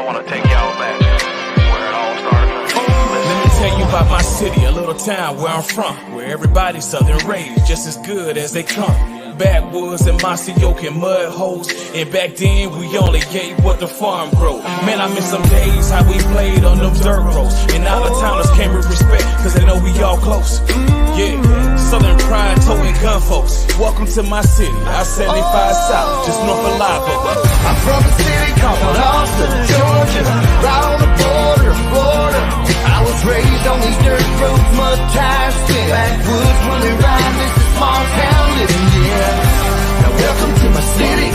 want to take y'all back where it all started from. Let me tell you about my city, a little town where I'm from, where everybody's southern raised just as good as they come. Backwoods and mossy oak and mud holes, and back then we only ate what the farm grow. Man, I miss some days how we played on them dirt roads, and out of towners came with respect cause they know we all close. Yeah, southern pride, towing gun folks. Welcome to my city, I-75 South, just north of Live Oak. I'm from a city called Lowndes, Georgia, right on the border of Florida. I was raised on these dirt roads, mud tires, spin backwoods when we ride this small town living, yeah. Now welcome to my city,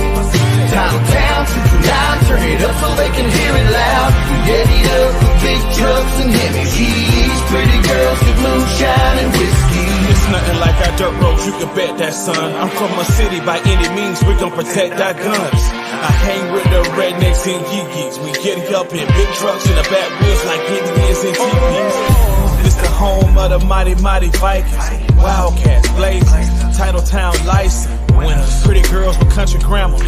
title town, 229, turn it up so they can hear it loud. We get it up with big trucks and heavy keys, pretty girls with moonshine and whiskey. It's nothing like our dirt roads, you can bet that, son. I'm from a city, by any means we gon' protect our guns. I hang with the rednecks and geekies. We get up in big trucks in the backwoods like Indians and teepees. This the home of the mighty, mighty Vikings, Wildcats, Blazers, Title Town license winners, pretty girls with country grammar.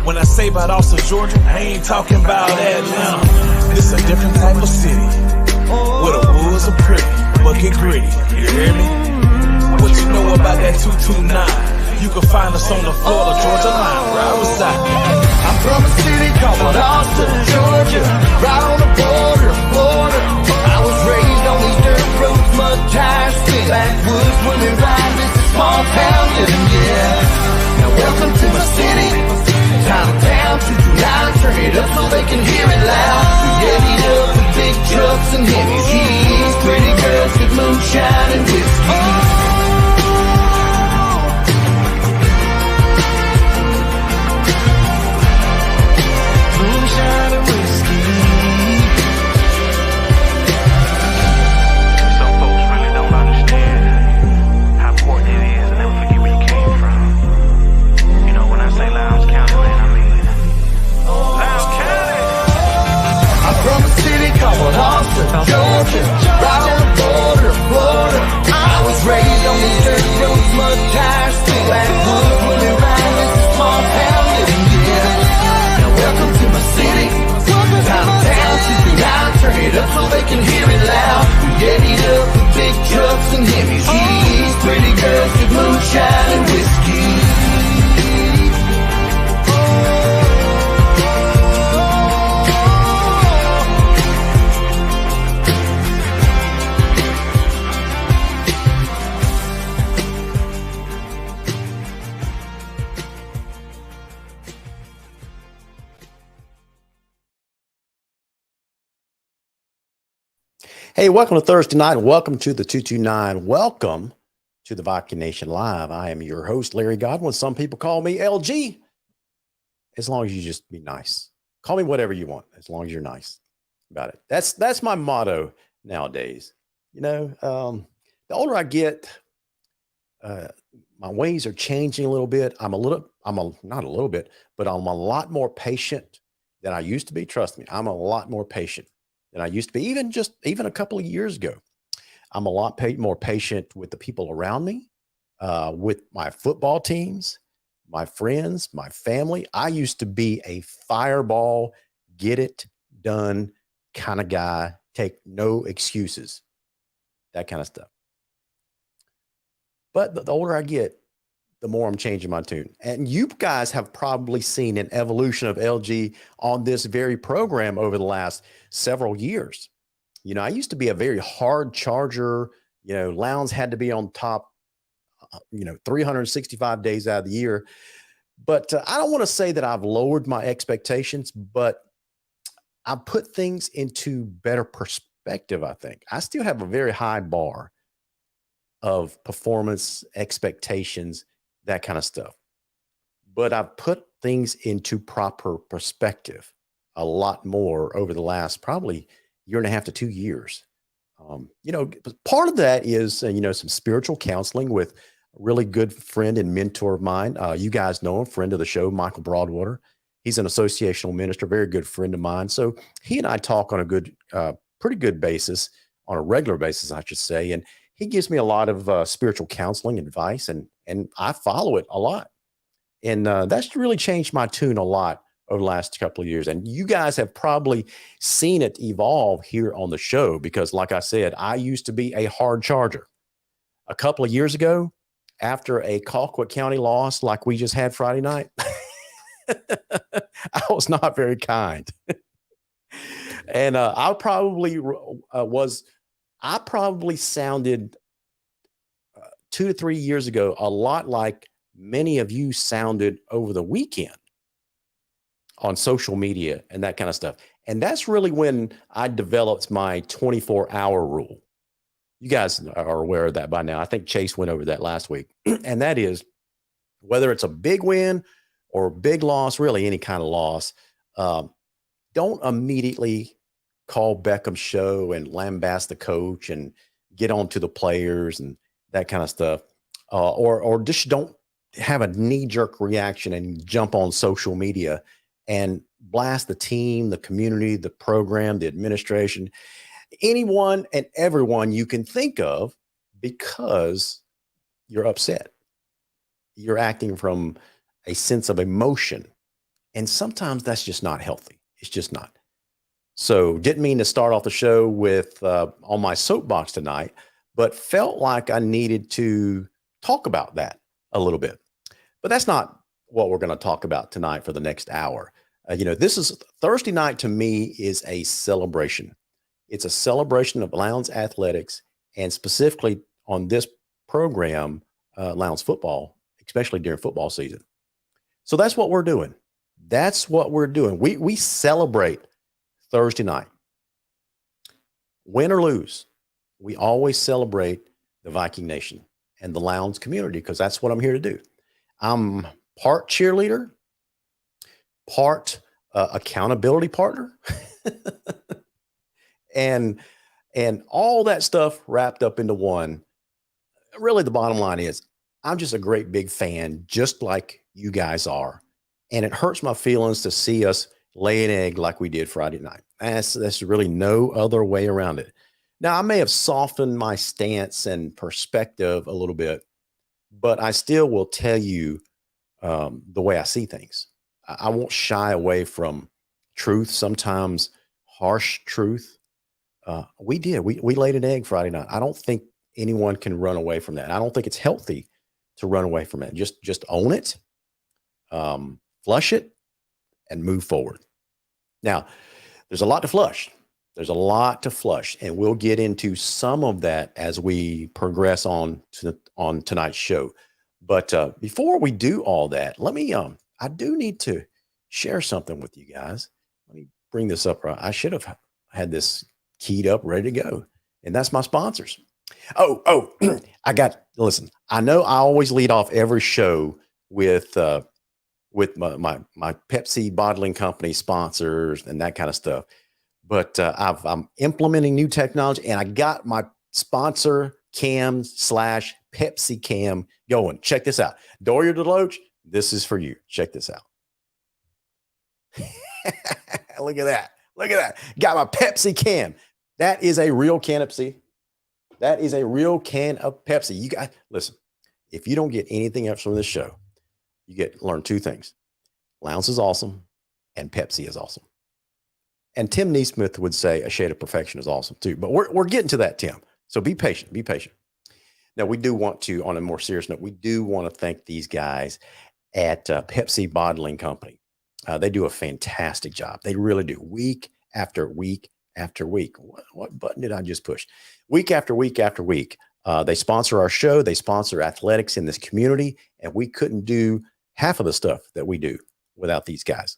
When I say about Austin, Georgia, I ain't talking about Atlanta. This a different type of city, where the woods are pretty, but get gritty, you hear me? What you know about that 229? You can find us on the Florida, Georgia line, where I reside. I'm from a city called Austin, Georgia, right on the border of Florida. I was raised on these dirt roads, mud tires, spin backwoods when we ride this small town living, yeah. Now welcome to my city, town, 229, turn it up so they can hear it loud. We get it up with big trucks and heavy keys, pretty girls with moonshine and whiskey. Georgia, right on the border of Florida. I was raised on these dirt roads, mud tires, spin backwoods when we ride this small town living, yeah. Now welcome to my city, town, 229, turn it up so they can hear it loud. We get it up with big trucks and heavy keys, pretty girls with moonshine and whiskey. Hey, welcome to Thursday night. Welcome to the 229. Welcome to the Viking Nation Live. I am your host, Larry Godwin. Some people call me LG. As long as you just be nice. Call me whatever you want, as long as you're nice about it. That's my motto nowadays. You know, the older I get, my ways are changing a little bit. Not a little bit, but I'm a lot more patient than I used to be. Trust me, I'm a lot more patient than I used to be, even a couple of years ago. I'm a lot more patient with the people around me, with my football teams, my friends, my family. I used to be a fireball, get it done kind of guy, take no excuses, that kind of stuff. But the older I get, the more I'm changing my tune. And you guys have probably seen an evolution of LG on this very program over the last several years. You know, I used to be a very hard charger. You know, Lowndes had to be on top, 365 days out of the year. But I don't want to say that I've lowered my expectations, but I put things into better perspective, I think. I still have a very high bar of performance, expectations, that kind of stuff. But I've put things into proper perspective a lot more over the last probably year and a half to 2 years. Part of that is, some spiritual counseling with a really good friend and mentor of mine. You guys know him, friend of the show, Michael Broadwater. He's an associational minister, very good friend of mine. So he and I talk on a pretty good basis, on a regular basis, I should say. And he gives me a lot of spiritual counseling advice, and I follow it a lot. And that's really changed my tune a lot over the last couple of years. And you guys have probably seen it evolve here on the show because, like I said, I used to be a hard charger. A couple of years ago, after a Colquitt County loss like we just had Friday night, I was not very kind. And I probably sounded 2 to 3 years ago a lot like many of you sounded over the weekend on social media and that kind of stuff. And that's really when I developed my 24-hour rule. You guys are aware of that by now. I think Chase went over that last week. And that is, whether it's a big win or a big loss, really any kind of loss, don't immediately call Beckham's show and lambast the coach and get on to the players and that kind of stuff. Or just don't have a knee-jerk reaction and jump on social media and blast the team, the community, the program, the administration, anyone and everyone you can think of, because you're upset. You're acting from a sense of emotion. And sometimes that's just not healthy. It's just not. So didn't mean to start off the show with on my soapbox tonight, but felt like I needed to talk about that a little bit. But that's not what we're going to talk about tonight for the next hour. This is Thursday night to me is a celebration. It's a celebration of Lowndes athletics, and specifically on this program, Lowndes football, especially during football season. So that's what we're doing. That's what we're doing. We celebrate Thursday night. Win or lose, we always celebrate the Viking Nation and the Lowndes community, because that's what I'm here to do. I'm part cheerleader, part accountability partner, and all that stuff wrapped up into one. Really, the bottom line is I'm just a great big fan, just like you guys are. And it hurts my feelings to see us lay an egg like we did Friday night. That's really no other way around it. Now, I may have softened my stance and perspective a little bit, but I still will tell you the way I see things. I won't shy away from truth, sometimes harsh truth. We laid an egg Friday night. I don't think anyone can run away from that. I don't think it's healthy to run away from it. Just own it, flush it, and move forward. Now, there's a lot to flush. And we'll get into some of that as we progress on tonight's show. But before we do all that, let me, I do need to share something with you guys. Let me bring this up. I should have had this keyed up, ready to go. And that's my sponsors. Oh, listen, I know I always lead off every show with my Pepsi bottling company sponsors and that kind of stuff. But I'm implementing new technology, and I got my sponsor cam / Pepsi cam going. Check this out. Dorier Deloach, this is for you. Check this out. Look at that. Got my Pepsi can. That is a real can of Pepsi. That is a real can of Pepsi. You guys, listen, if you don't get anything else from this show, you learn two things. Lowndes is awesome, and Pepsi is awesome. And Tim Neesmith would say a shade of perfection is awesome too. But we're getting to that, Tim. So be patient. Now, we do want to, on a more serious note, we do want to thank these guys at Pepsi Bottling Company. They do a fantastic job. They really do. Week after week after week. What button did I just push? Week after week after week. They sponsor our show. They sponsor athletics in this community. And we couldn't do half of the stuff that we do without these guys.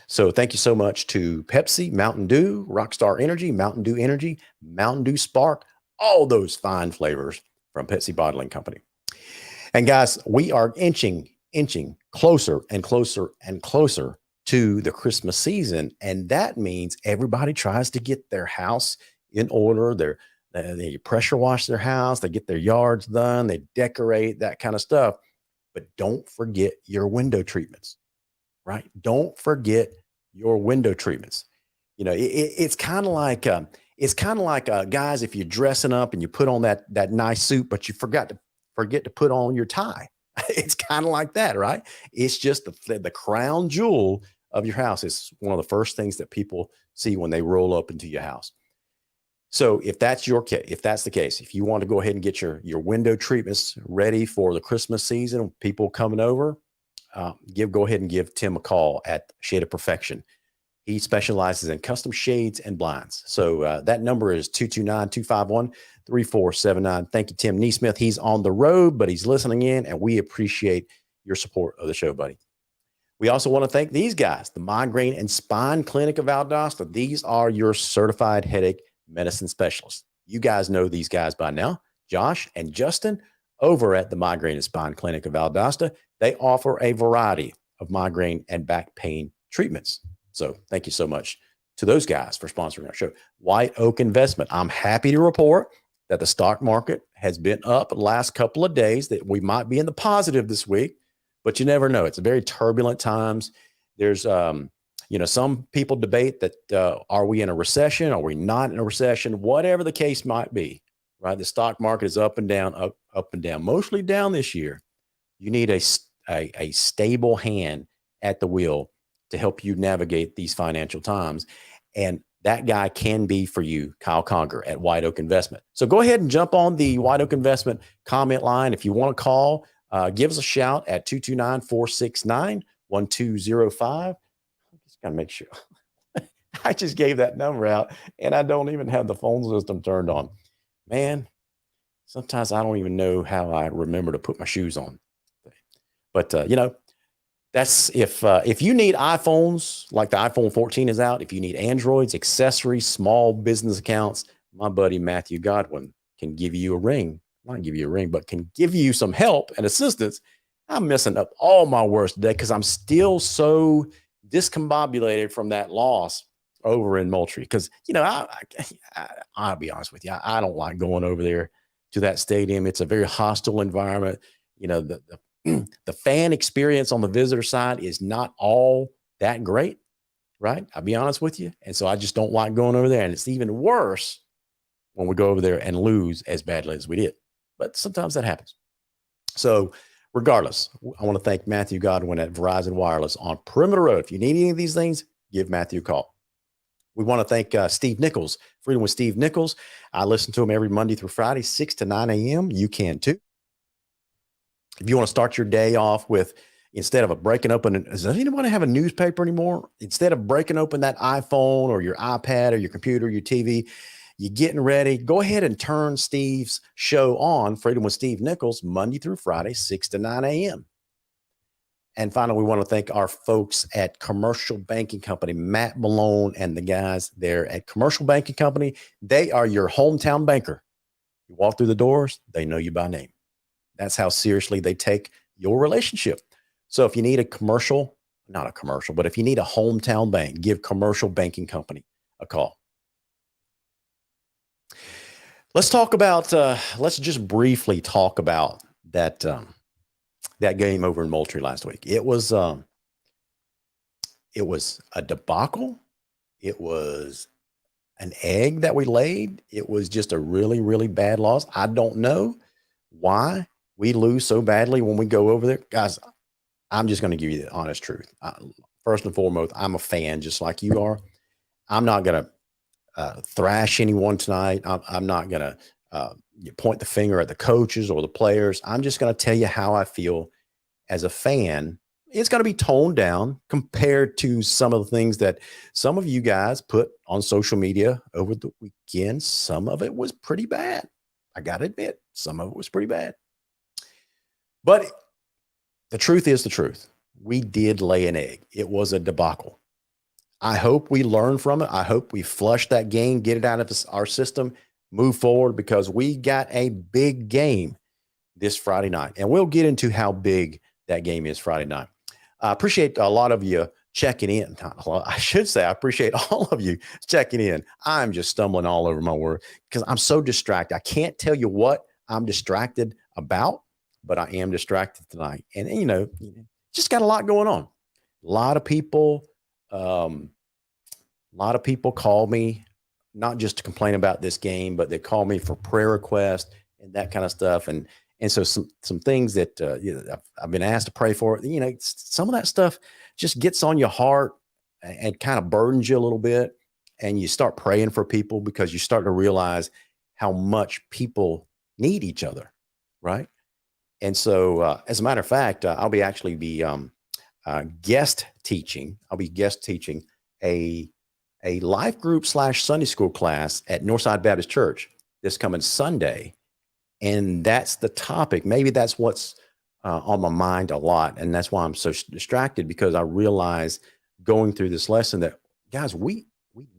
So thank you so much to Pepsi, Mountain Dew, Rockstar Energy, Mountain Dew Energy, Mountain Dew Spark, all those fine flavors from Pepsi Bottling Company. And guys, we are inching closer and closer and closer to the Christmas season. And that means everybody tries to get their house in order. They pressure wash their house. They get their yards done. They decorate, that kind of stuff. But don't forget your window treatments, right? Don't forget your window treatments. It's kind of like, guys, if you're dressing up and you put on that nice suit, but you forget to put on your tie. It's kind of like that, right? It's just the crown jewel of your house. It's one of the first things that people see when they roll up into your house. So if that's the case, if you want to go ahead and get your window treatments ready for the Christmas season, people coming over, go ahead and give Tim a call at Shade of Perfection. He specializes in custom shades and blinds. So that number is 229-251-3479. Thank you, Tim Neesmith. He's on the road, but he's listening in, and we appreciate your support of the show, buddy. We also want to thank these guys, the Migraine and Spine Clinic of Valdosta. These are your certified headache medicine specialists. You guys know these guys by now, Josh and Justin over at the Migraine and Spine Clinic of Valdosta. They offer a variety of migraine and back pain treatments. So thank you so much to those guys for sponsoring our show. White Oak Investment. I'm happy to report that the stock market has been up the last couple of days, that we might be in the positive this week, but you never know. It's a very turbulent times. There's, some people debate that, are we in a recession? Are we not in a recession? Whatever the case might be, right? The stock market is up and down, up and down, mostly down this year. You need a stable hand at the wheel to help you navigate these financial times. And that guy can be for you, Kyle Conger at White Oak Investment. So go ahead and jump on the White Oak Investment comment line. If you want to call, give us a shout at 229-469-1205. Just got to make sure. I just gave that number out and I don't even have the phone system turned on. Man, sometimes I don't even know how I remember to put my shoes on. But, that's if you need iPhones, like the iPhone 14 is out, if you need Androids, accessories, small business accounts, my buddy Matthew Godwin can give you a ring. Not give you a ring, but can give you some help and assistance. I'm messing up all my words today because I'm still so discombobulated from that loss over in Moultrie. Because, I'll be honest with you, I don't like going over there to that stadium. It's a very hostile environment. The fan experience on the visitor side is not all that great, right? I'll be honest with you. And so I just don't like going over there. And it's even worse when we go over there and lose as badly as we did. But sometimes that happens. So regardless, I want to thank Matthew Godwin at Verizon Wireless on Perimeter Road. If you need any of these things, give Matthew a call. We want to thank Steve Nichols, Freedom with Steve Nichols. I listen to him every Monday through Friday, 6 to 9 a.m. You can too. If you want to start your day off with, instead of breaking open, does anyone have a newspaper anymore? Instead of breaking open that iPhone or your iPad or your computer, your TV, you're getting ready, go ahead and turn Steve's show on, Freedom with Steve Nichols, Monday through Friday, 6 to 9 a.m. And finally, we want to thank our folks at Commercial Banking Company, Matt Malone and the guys there at Commercial Banking Company. They are your hometown banker. You walk through the doors, they know you by name. That's how seriously they take your relationship. So if you need but if you need a hometown bank, give Commercial Banking Company a call. Let's just briefly talk about that game over in Moultrie last week. It was a debacle. It was an egg that we laid. It was just a really, really bad loss. I don't know why we lose so badly when we go over there. Guys, I'm just going to give you the honest truth. First and foremost, I'm a fan just like you are. I'm not going to thrash anyone tonight. I'm not going to point the finger at the coaches or the players. I'm just going to tell you how I feel as a fan. It's going to be toned down compared to some of the things that some of you guys put on social media over the weekend. Some of it was pretty bad. I got to admit, some of it was pretty bad. But the truth is the truth. We did lay an egg. It was a debacle. I hope we learn from it. I hope we flush that game, get it out of our system, move forward, because we got a big game this Friday night. And we'll get into how big that game is Friday night. I appreciate a lot of you checking in. I should say I appreciate all of you checking in. I'm just stumbling all over my word because I'm so distracted. I can't tell you what I'm distracted about, but I am distracted tonight. And, just got a lot going on. A lot of people call me, not just to complain about this game, but they call me for prayer requests and that kind of stuff. And so some things that I've been asked to pray for, some of that stuff just gets on your heart and kind of burdens you a little bit, and you start praying for people because you start to realize how much people need each other, right? And so, as a matter of fact, I'll be actually be guest teaching. I'll be guest teaching a life group / Sunday school class at Northside Baptist Church this coming Sunday, and that's the topic. Maybe that's what's on my mind a lot, and that's why I'm so distracted, because I realize going through this lesson that, guys, we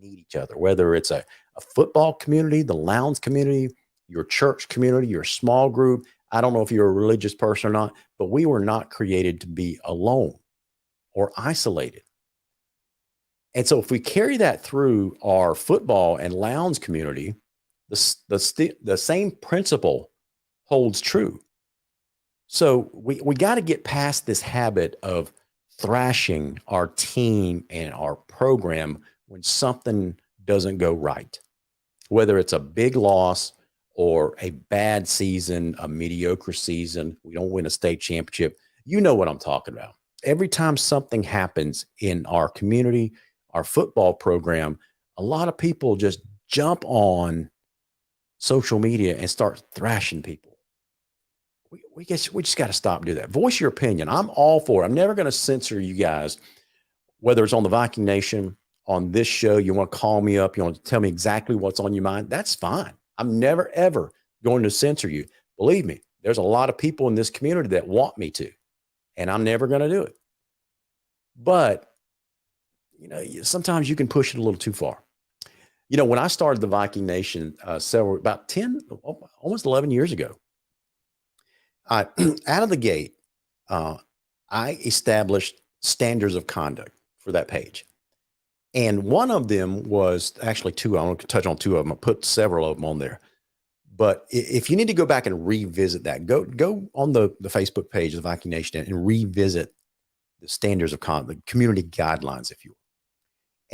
need each other, whether it's a football community, the Lowndes community, your church community, your small group. I don't know if you're a religious person or not, but we were not created to be alone or isolated. And so if we carry that through our football and Lowndes community, the same principle holds true. So we got to get past this habit of thrashing our team and our program when something doesn't go right, whether it's a big loss or a bad season, a mediocre season, we don't win a state championship. You know what I'm talking about. Every time something happens in our community, our football program, a lot of people just jump on social media and start thrashing people. We just got to stop doing that. Voice your opinion. I'm all for it. I'm never going to censor you guys, whether it's on the Viking Nation, on this show. You want to call me up, you want to tell me exactly what's on your mind. That's fine. I'm never, ever going to censor you. Believe me, there's a lot of people in this community that want me to, and I'm never going to do it. But, sometimes you can push it a little too far. When I started the Viking Nation about 10, almost 11 years ago, out of the gate, I established standards of conduct for that page. And one of them was actually two. I want to touch on two of them. I put several of them on there. But if you need to go back and revisit that, go on the Facebook page of the Viking Nation and revisit the standards of conduct, the community guidelines, if you will.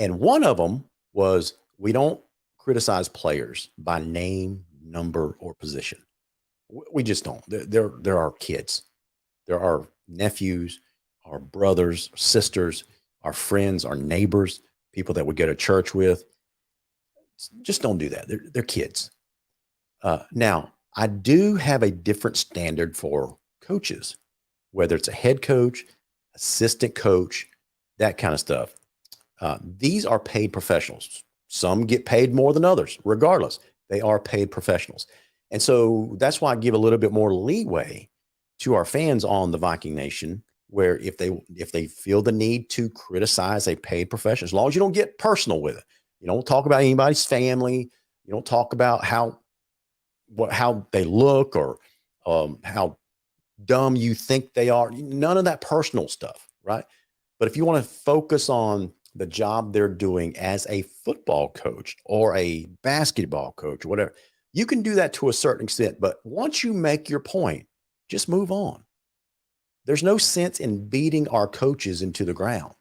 And one of them was, we don't criticize players by name, number, or position. We just don't. They're our kids. They're our nephews, our brothers, sisters, our friends, our neighbors, people that we go to church with. Just don't do that. They're kids. Now, I do have a different standard for coaches, whether it's a head coach, assistant coach, that kind of stuff. These are paid professionals. Some get paid more than others. Regardless, they are paid professionals. And so that's why I give a little bit more leeway to our fans on the Viking Nation, where if they feel the need to criticize a paid professional, as long as you don't get personal with it, you don't talk about anybody's family, you don't talk about how they look or how dumb you think they are, none of that personal stuff, right? But if you want to focus on the job they're doing as a football coach or a basketball coach or whatever, you can do that to a certain extent. But once you make your point, just move on. There's no sense in beating our coaches into the ground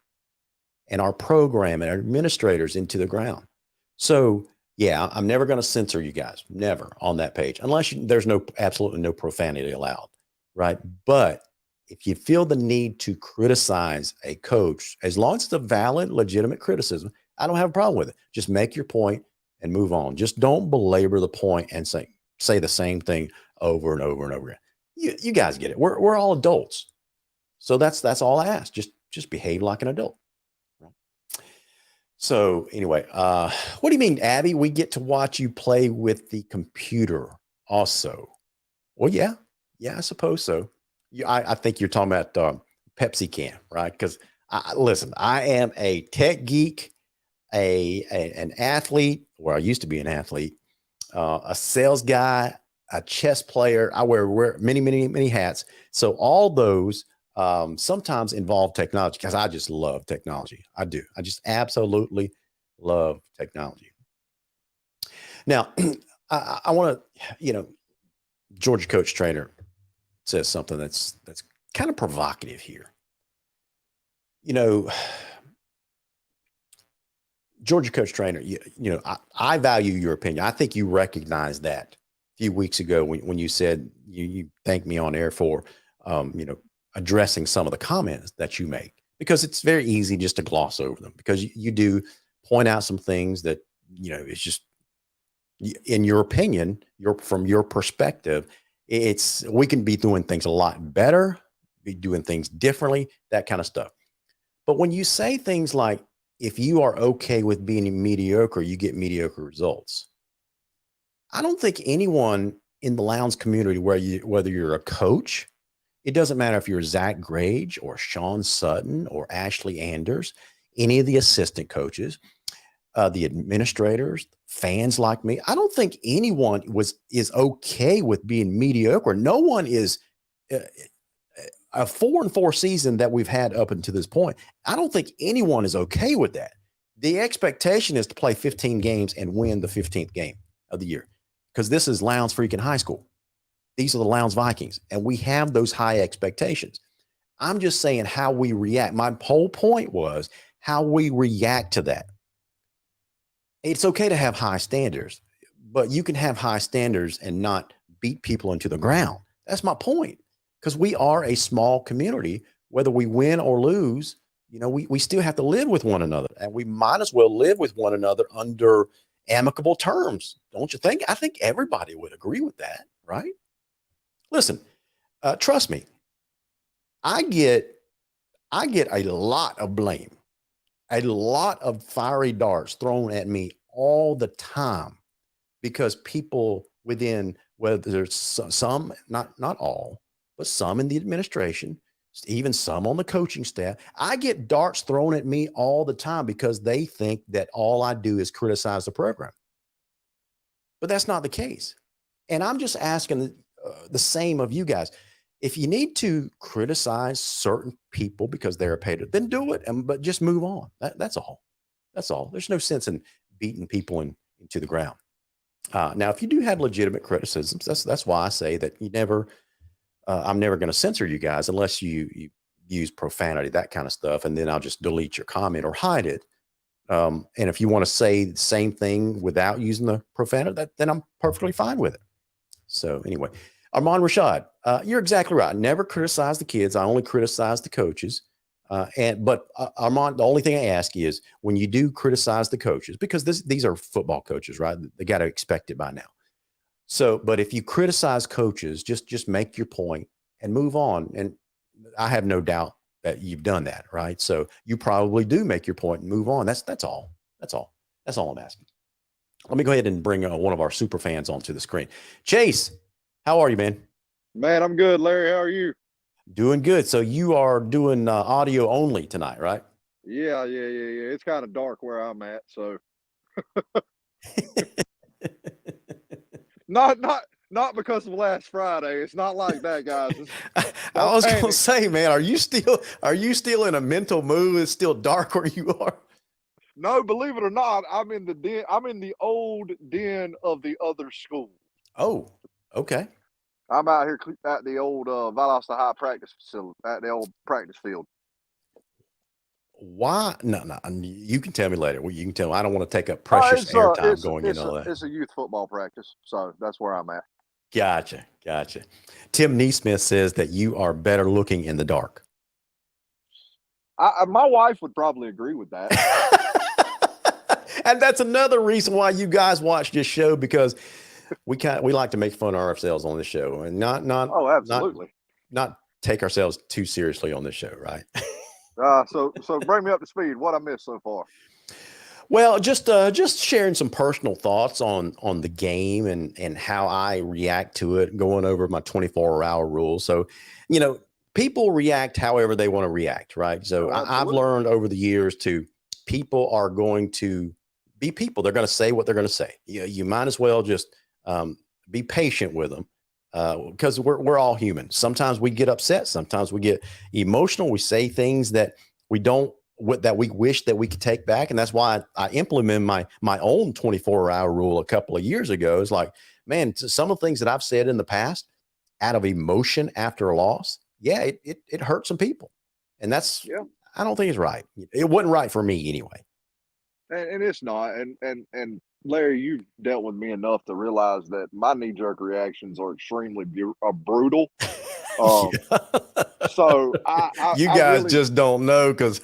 and our program and our administrators into the ground. So yeah, I'm never going to censor you guys, never on that page, unless there's absolutely no profanity allowed, right? But if you feel the need to criticize a coach, as long as it's a valid, legitimate criticism, I don't have a problem with it. Just make your point and move on. Just don't belabor the point and say the same thing over and over and over again. You guys get it. We're all adults. So that's all I ask. Just behave like an adult. So anyway, what do you mean, Abby? We get to watch you play with the computer also. Well, yeah, I suppose so. I think you're talking about Pepsi can, right? Because listen, I am a tech geek, an athlete, or I used to be an athlete, a sales guy, a chess player. I wear many hats. So all those sometimes involve technology, because I just love technology. I do. I just absolutely love technology. Now, I want to, Georgia coach trainer says something that's kind of provocative here. Georgia coach trainer, I value your opinion. I think you recognized that a few weeks ago when you said you thanked me on air for, addressing some of the comments that you make. because it's very easy just to gloss over them, because you do point out some things that, it's just, in your opinion, from your perspective, we can be doing things a lot better, be doing things differently, that kind of stuff. But when you say things like, if you are okay with being mediocre, you get mediocre results. I don't think anyone in the Lowndes community, whether you're a coach, it doesn't matter if you're Zach Grage or Sean Sutton or Ashley Anders, any of the assistant coaches, the administrators, fans like me. I don't think anyone is okay with being mediocre. No one is. A 4-4 season that we've had up until this point, I don't think anyone is okay with that. The expectation is to play 15 games and win the 15th game of the year, because this is Lowndes freaking high school. These are the Lowndes Vikings, and we have those high expectations. I'm just saying how we react. My whole point was how we react to that. It's okay to have high standards, but you can have high standards and not beat people into the ground. That's my point. Because we are a small community, whether we win or lose, we still have to live with one another, and we might as well live with one another under amicable terms. Don't you think? I think everybody would agree with that, right? Listen, trust me, I get a lot of blame, a lot of fiery darts thrown at me all the time, because people within, whether there's some, not all, but some in the administration, even some on the coaching staff, I get darts thrown at me all the time because they think that all I do is criticize the program. But that's not the case. And I'm just asking the same of you guys. If you need to criticize certain people because they're a paid, then do it, but just move on. That's all. That's all. There's no sense in beating people into the ground. Now, if you do have legitimate criticisms, that's why I say that I'm never going to censor you guys unless you use profanity, that kind of stuff, and then I'll just delete your comment or hide it. And if you want to say the same thing without using the profanity, then I'm perfectly fine with it. So anyway, Armand Rashad, you're exactly right. I never criticize the kids. I only criticize the coaches. But Armand, the only thing I ask you is, when you do criticize the coaches, because these are football coaches, right? They got to expect it by now. So, but if you criticize coaches, just make your point and move on. And I have no doubt that you've done that, right? So you probably do make your point and move on. That's all. That's all I'm asking. Let me go ahead and bring one of our super fans onto the screen. Chase, how are you, man? Man, I'm good, Larry. How are you? Doing good. So you are doing audio only tonight, right? Yeah. It's kind of dark where I'm at, so not because of last Friday. It's not like that, guys. I was going to say, man, are you still in a mental mood? It's still dark where you are? No, believe it or not, I'm in the den. I'm in the old den of the other school. Oh, okay. I'm out here at the old Valdosta High practice facility, at the old practice field. Why? No, you can tell me later. Well, you can tell me. I don't want to take up precious airtime going into all that. It's a youth football practice, so that's where I'm at. Gotcha. Tim Neesmith says that you are better looking in the dark. My wife would probably agree with that. And that's another reason why you guys watch this show, because we like to make fun of ourselves on this show, and not oh, absolutely not take ourselves too seriously on this show, right? So bring me up to speed. What I missed so far? Well, just sharing some personal thoughts on the game and how I react to it, going over my 24-hour rule. So, people react however they want to react, right? So I've learned over the years people are going to be people. They're going to say what they're going to say. You might as well just be patient with them, because we're all human. Sometimes we get upset. Sometimes we get emotional. We say things that we wish that we could take back. And that's why I implemented my own 24-hour rule a couple of years ago. It's like, man, some of the things that I've said in the past out of emotion after a loss, it hurt some people. And I don't think it's right. It wasn't right for me anyway. And it's not. And Larry, you've dealt with me enough to realize that my knee-jerk reactions are extremely brutal. So You I guys really, just don't know, because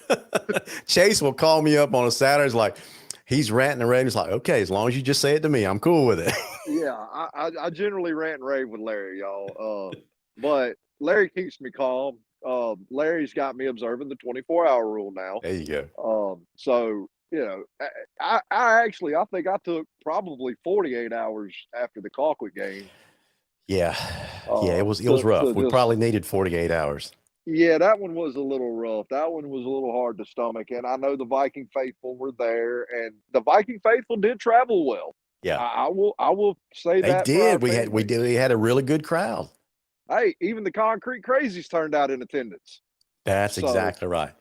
Chase will call me up on a Saturday. It's like he's ranting and raving. It's like, okay, as long as you just say it to me, I'm cool with it. yeah, I generally rant and rave with Larry, y'all. But Larry keeps me calm. Larry's got me observing the 24-hour rule now. There you go. So you know, I actually I think I took probably 48 hours after the Colquitt game. Yeah. Yeah. It was To rough. to We just probably needed 48 hours. yeah, that one was a little rough. That one was a little hard to stomach, and I know the Viking faithful were there, and the Viking faithful did travel well. Yeah. I will say They that for our did. family. We had a really good crowd. Hey, even the concrete crazies turned out in attendance. That's So exactly right.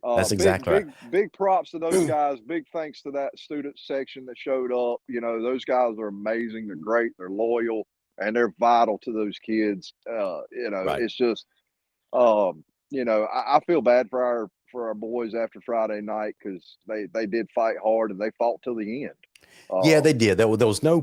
That's exactly right. big props to those guys. Big thanks to that student section that showed up. You know, those guys are amazing. They're great. They're loyal, and they're vital to those kids. You know, Right. it's just, um, you know, I feel bad for our boys after Friday night, because they did fight hard and they fought till the end. Yeah, Um, they did. There was no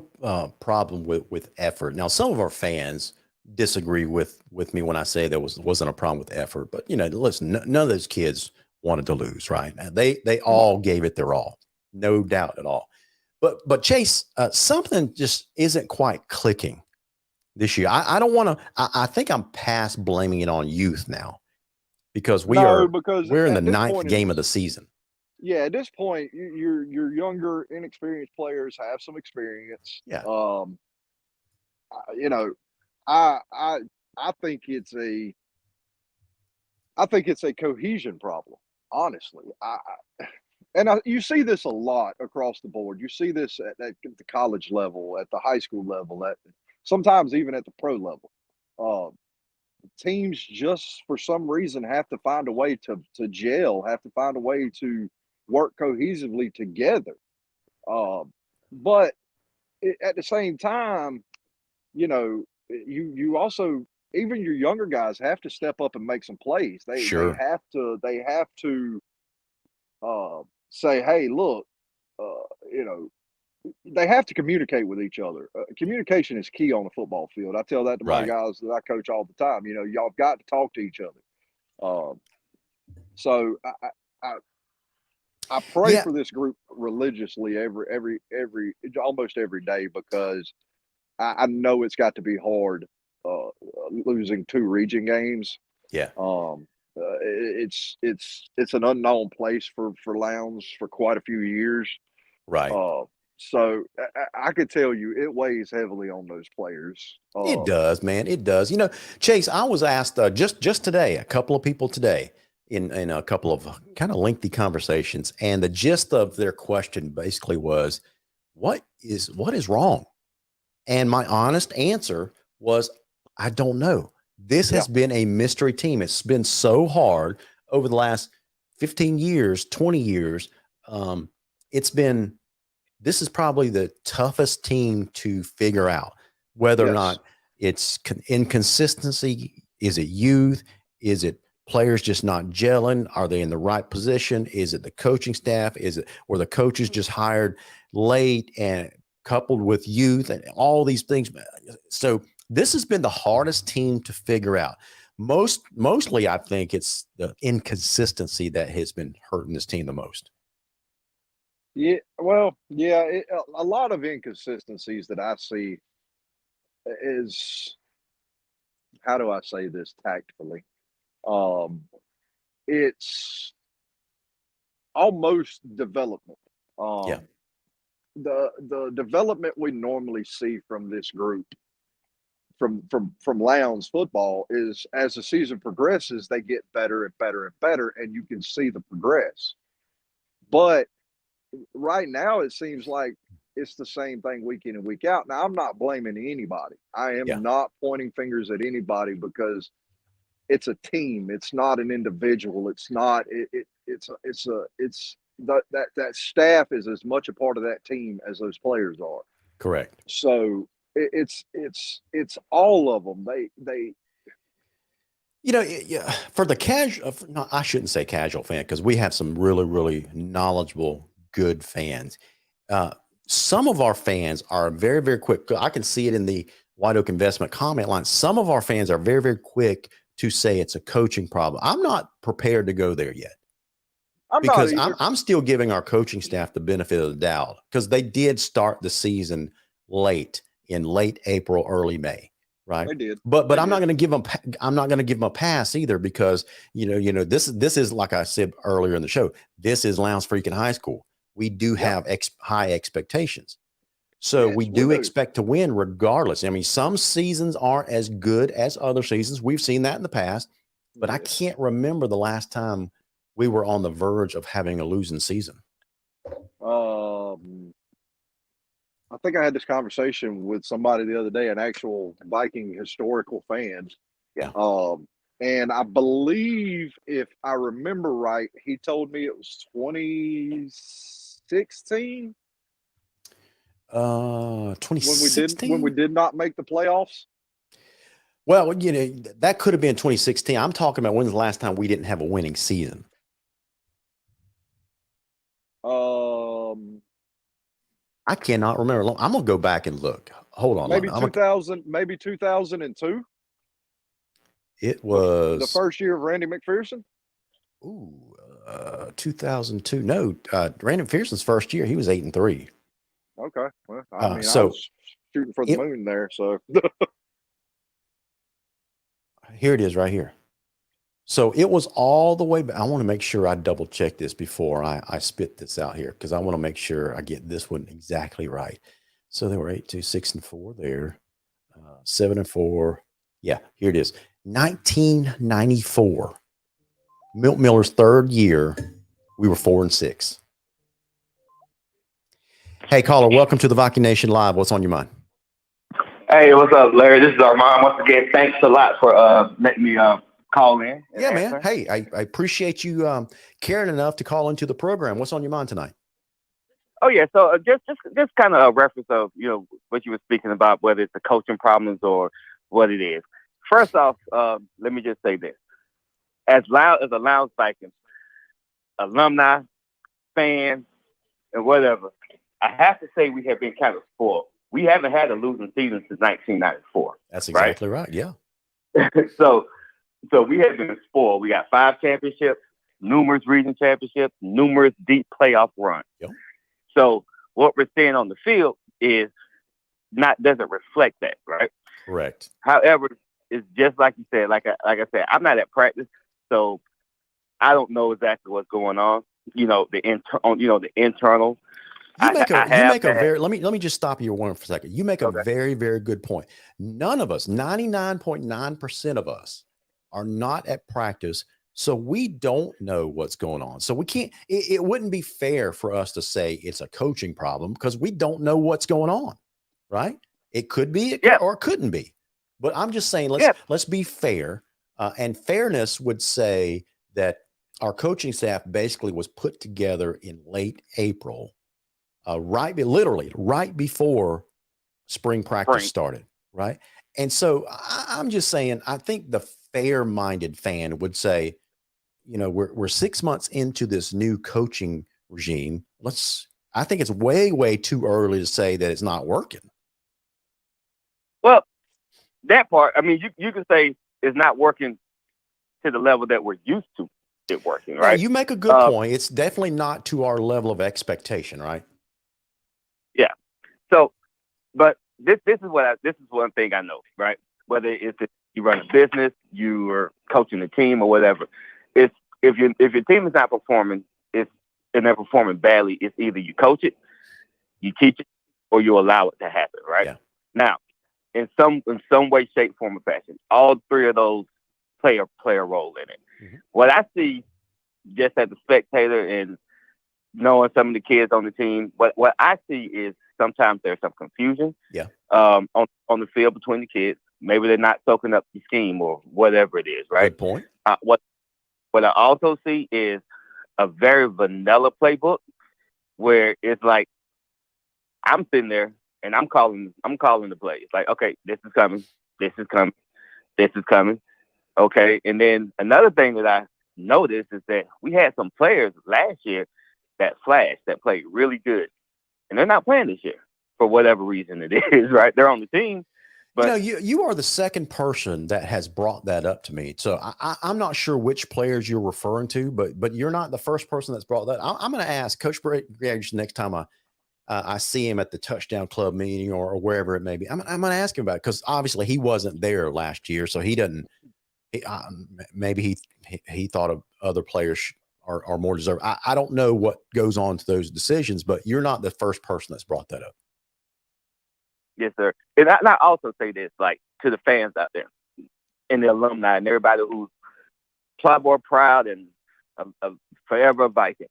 problem with effort. Now, some of our fans disagree with me when I say wasn't a problem with effort. But listen, none of those kids wanted to lose, right? They all gave it their all, no doubt at all. But Chase, something just isn't quite clicking this year. I don't want to. I think I'm past blaming it on youth now, because no, because we're in the at this ninth point game of it's the season. yeah, at this point, your younger, inexperienced players have some experience. Yeah, You know, I I I think it's a cohesion problem. Honestly, you see this a lot across the board. You see this at the college level, at the high school level, at sometimes even at the pro level. Um, Teams just for some reason have to find a way to gel, have to find a way to work cohesively together. Um, but at the same time, you know, you also, even your younger guys have to step up and make some plays. sure. They have to say, hey, look, you know, they have to communicate with each other. Communication is key on the football field. I tell that to my Right. guys that I coach all the time. You know, y'all got to talk to each other. So I pray Yeah. for this group religiously almost every day, because I know it's got to be hard losing two region games. Yeah. It's an unknown place for Lowndes for quite a few years. Right. So I could tell you it weighs heavily on those players. It does, man. It does. Chase, I was asked just today, a couple of people today in a couple of kind of lengthy conversations, and the gist of their question basically was, what is wrong? And my honest answer was, I don't know. This has been a mystery team. It's been so hard over the last 15 years, 20 years. This is probably the toughest team to figure out, whether or not it's inconsistency. Is it youth? Is it players just not gelling? Are they in the right position? Is it the coaching staff? Were the coaches just hired late and coupled with youth and all these things? So this has been the hardest team to figure out. Mostly, I think it's the inconsistency that has been hurting this team the most. Yeah, well, yeah, a lot of inconsistencies that I see is, how do I say this tactfully? It's almost development. Yeah. The development we normally see from this group, from Lowndes football, is as the season progresses, they get better and better and better, and you can see the progress. But right now, it seems like it's the same thing week in and week out. Now, I'm not blaming anybody. I am not pointing fingers at anybody, because it's a team. It's not an individual. It's not. That staff is as much a part of that team as those players are. Correct. So it's all of them. For the casual, no, I shouldn't say casual fan, because we have some really, really knowledgeable, good fans. Some of our fans are very, very quick. I can see it in the White Oak Investment comment line. Some of our fans are very, very quick to say it's a coaching problem. I'm not prepared to go there yet. I'm Because not either. I'm still giving our coaching staff the benefit of the doubt because they did start the season late April, early May, right? They did. But They I'm not did. going to give them a pass either because this is like I said earlier in the show. This is Lowndes freaking High School. We do have high expectations, so Yes, we we do do. expect to win regardless. I mean, some seasons aren't as good as other seasons. We've seen that in the past, but I Yes. can't remember the last time we were on the verge of having a losing season. I think I had this conversation with somebody the other day, an actual Viking historical fan. Yeah. And I believe, if I remember right, he told me it was 2016 2016. when we did not make the playoffs. Well, that could have been 2016. I'm talking about when's the last time we didn't have a winning season. I cannot remember. I'm gonna go back and look. Hold on. Maybe 2002. It was the first year of Randy McPherson. 2002. No, Randy McPherson's first year, he was 8-3. Okay. Well, I mean, I so was shooting for the moon there. So here it is right here. So it was all the way back. I want to make sure I double check this before I spit this out here because I want to make sure I get this one exactly right. So they were 8-2, 6-4 there, 7-4. Yeah, here it is. 1994. Milt Miller's third year, we were 4-6. Hey, caller, welcome to the Viking Nation Live. What's on your mind? Hey, what's up, Larry? This is Armand. Once again, thanks a lot for letting me call in. Yeah, man. Hey, I appreciate you caring enough to call into the program. What's on your mind tonight? Oh yeah, so just kind of a reference of what you were speaking about, whether it's the coaching problems or what it is. First off, let me just say this: as a Lowndes Viking alumni, fan, and whatever, I have to say we have been kind of spoiled. We haven't had a losing season since 1994. That's exactly right. Yeah. So we have been spoiled. We got 5 championships, numerous region championships, numerous deep playoff runs. Yep. So what we're seeing on the field doesn't reflect that, right? Correct. However, it's just like you said. Like I said, I'm not at practice, so I don't know exactly what's going on. The internal. Let me just stop you for a second. You make a very, very good point. None of us, 99.9% of us, are not at practice, so we don't know what's going on. So we can't. It wouldn't be fair for us to say it's a coaching problem because we don't know what's going on, right? It could be, or it couldn't be. But I'm just saying, let's be fair, and fairness would say that our coaching staff basically was put together in late April. Literally right before spring practice started, right? And so I'm just saying, I think the fair-minded fan would say, we're 6 months into this new coaching regime. I think it's way, way too early to say that it's not working. Well, that part, I mean, you can say it's not working to the level that we're used to it working, right? Yeah, you make a good point. It's definitely not to our level of expectation, right? Yeah. So, but this is one thing I know, right? Whether it's you run a business, you are coaching a team or whatever, it's if your team is not performing, and they're performing badly, it's either you coach it, you teach it, or you allow it to happen, right? Yeah. Now, in some way, shape, form, or fashion, all 3 of those play a role in it. Mm-hmm. What I see, just as a spectator and knowing some of the kids on the team, what I see is sometimes there's some confusion on the field between the kids. Maybe they're not soaking up the scheme or whatever it is, right? Good point. What I also see is a very vanilla playbook where it's like I'm sitting there and I'm calling the play. It's like, okay, this is coming, this is coming, this is coming. Okay. And then another thing that I noticed is that we had some players last year that played really good. And they're not playing this year for whatever reason it is, right? They're on the team, But you are the second person that has brought that up to me. So I'm not sure which players you're referring to, but you're not the first person that's brought that. I'm going to ask Coach Gregg next time I see him at the Touchdown Club meeting or wherever it may be. I'm going to ask him about it because obviously he wasn't there last year, so he doesn't. Maybe he thought of other players are more deserving. I don't know what goes on to those decisions, but you're not the first person that's brought that up. yes, sir. And I also say this, like, to the fans out there and the alumni and everybody who's Plyboy proud and forever a Viking.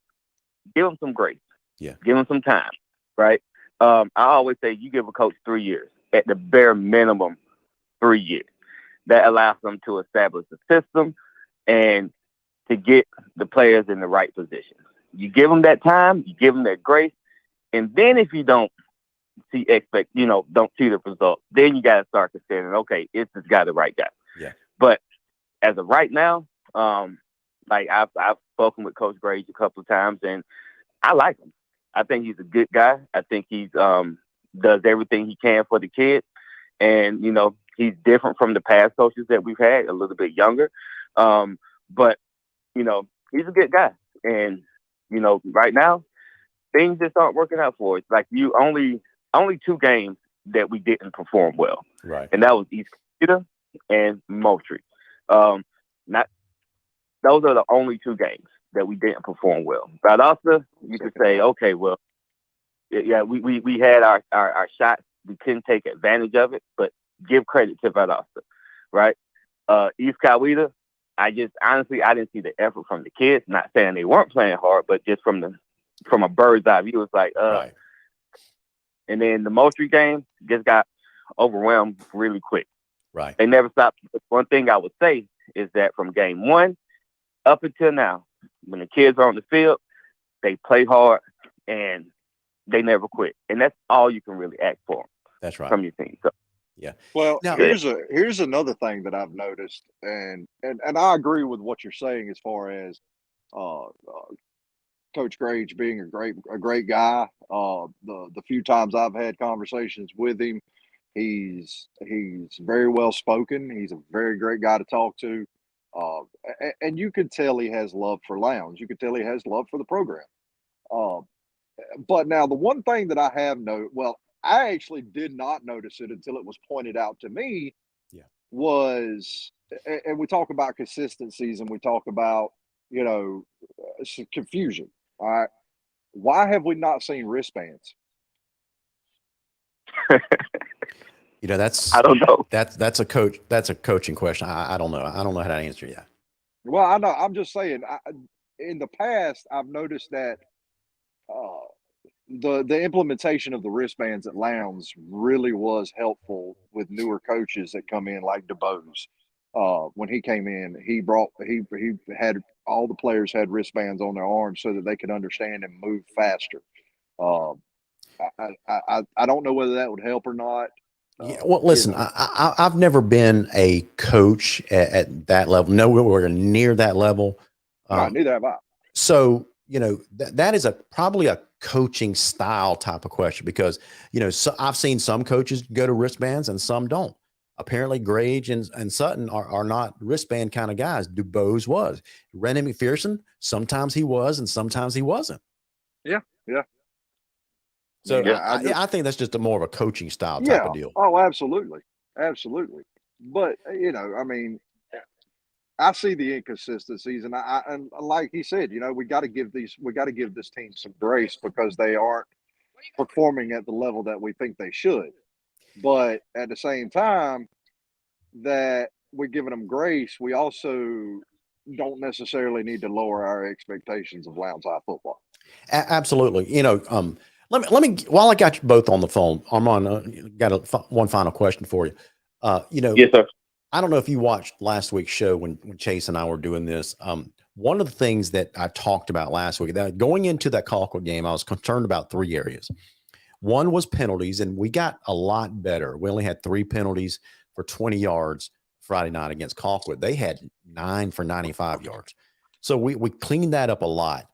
Give them some grace. Yeah. Give them some time, right? I always say you give a coach 3 years, at the bare minimum 3 years. That allows them to establish the system and to get the players in the right position. You give them that time, you give them that grace, and then if you don't don't see the result, then you got to start considering, okay, is this guy the right guy? Yeah. But as of right now, like I've spoken with Coach Gregg a couple of times, and I like him. I think he's a good guy. I think he's does everything he can for the kids, and he's different from the past coaches that we've had, a little bit younger, but he's a good guy. And right now, things just aren't working out for us. Like only 2 games that we didn't perform well. Right. And that was East Colquitt and Moultrie. Those are the only 2 games that we didn't perform well. But also, you could say, okay, well, yeah, we had our shots. We couldn't take advantage of it, but give credit to Valdosta, right? East Colquitt, I didn't see the effort from the kids. Not saying they weren't playing hard, but just from a bird's eye view, it's like, right. And then the Moultrie game just got overwhelmed really quick. Right. They never stopped. One thing I would say is that from game 1 up until now, when the kids are on the field, they play hard and they never quit. And that's all you can really ask for. That's right. From your team. So. Yeah. Well, now, here's another thing that I've noticed, and I agree with what you're saying as far as Coach Gregg being a great guy. The few times I've had conversations with him, he's very well spoken. He's a very great guy to talk to, and you could tell he has love for Lowndes. You could tell he has love for the program. But now the one thing that I have noted, well, I actually did not notice it until it was pointed out to me. Yeah. Was, and we talk about consistencies and we talk about confusion. All right. Why have we not seen wristbands? That's I don't know. That's a coaching question. I don't know. I don't know how to answer that. Well, I know. I'm just saying. In the past, I've noticed that the implementation of the wristbands at Lowndes really was helpful with newer coaches that come in, like DeBose. When he came in, he had all the players had wristbands on their arms so that they could understand and move faster. I don't know whether that would help or not. Yeah, well, listen, I've never been a coach at that level, nowhere near that level. Neither have I. So, that is probably a coaching style type of question because, so I've seen some coaches go to wristbands and some don't. Apparently Gregg and Sutton are not wristband kind of guys. DuBose was. Rennie McPherson, sometimes he was and sometimes he wasn't. Yeah. So yeah, I think that's just more of a coaching style type of deal. Oh, absolutely. Absolutely. But, I mean, I see the inconsistencies, and and like he said, we got to give this team some grace because they aren't performing at the level that we think they should. But at the same time, that we're giving them grace, we also don't necessarily need to lower our expectations of Lowndes High football. Absolutely. Let me while I got you both on the phone, Armand, got one final question for you. Yes, sir. I don't know if you watched last week's show when Chase and I were doing this. One of the things that I talked about last week, that going into that Colquitt game, I was concerned about 3 areas. One was penalties, and we got a lot better. We only had 3 penalties for 20 yards Friday night against Colquitt. They had 9 for 95 yards. So we cleaned that up a lot.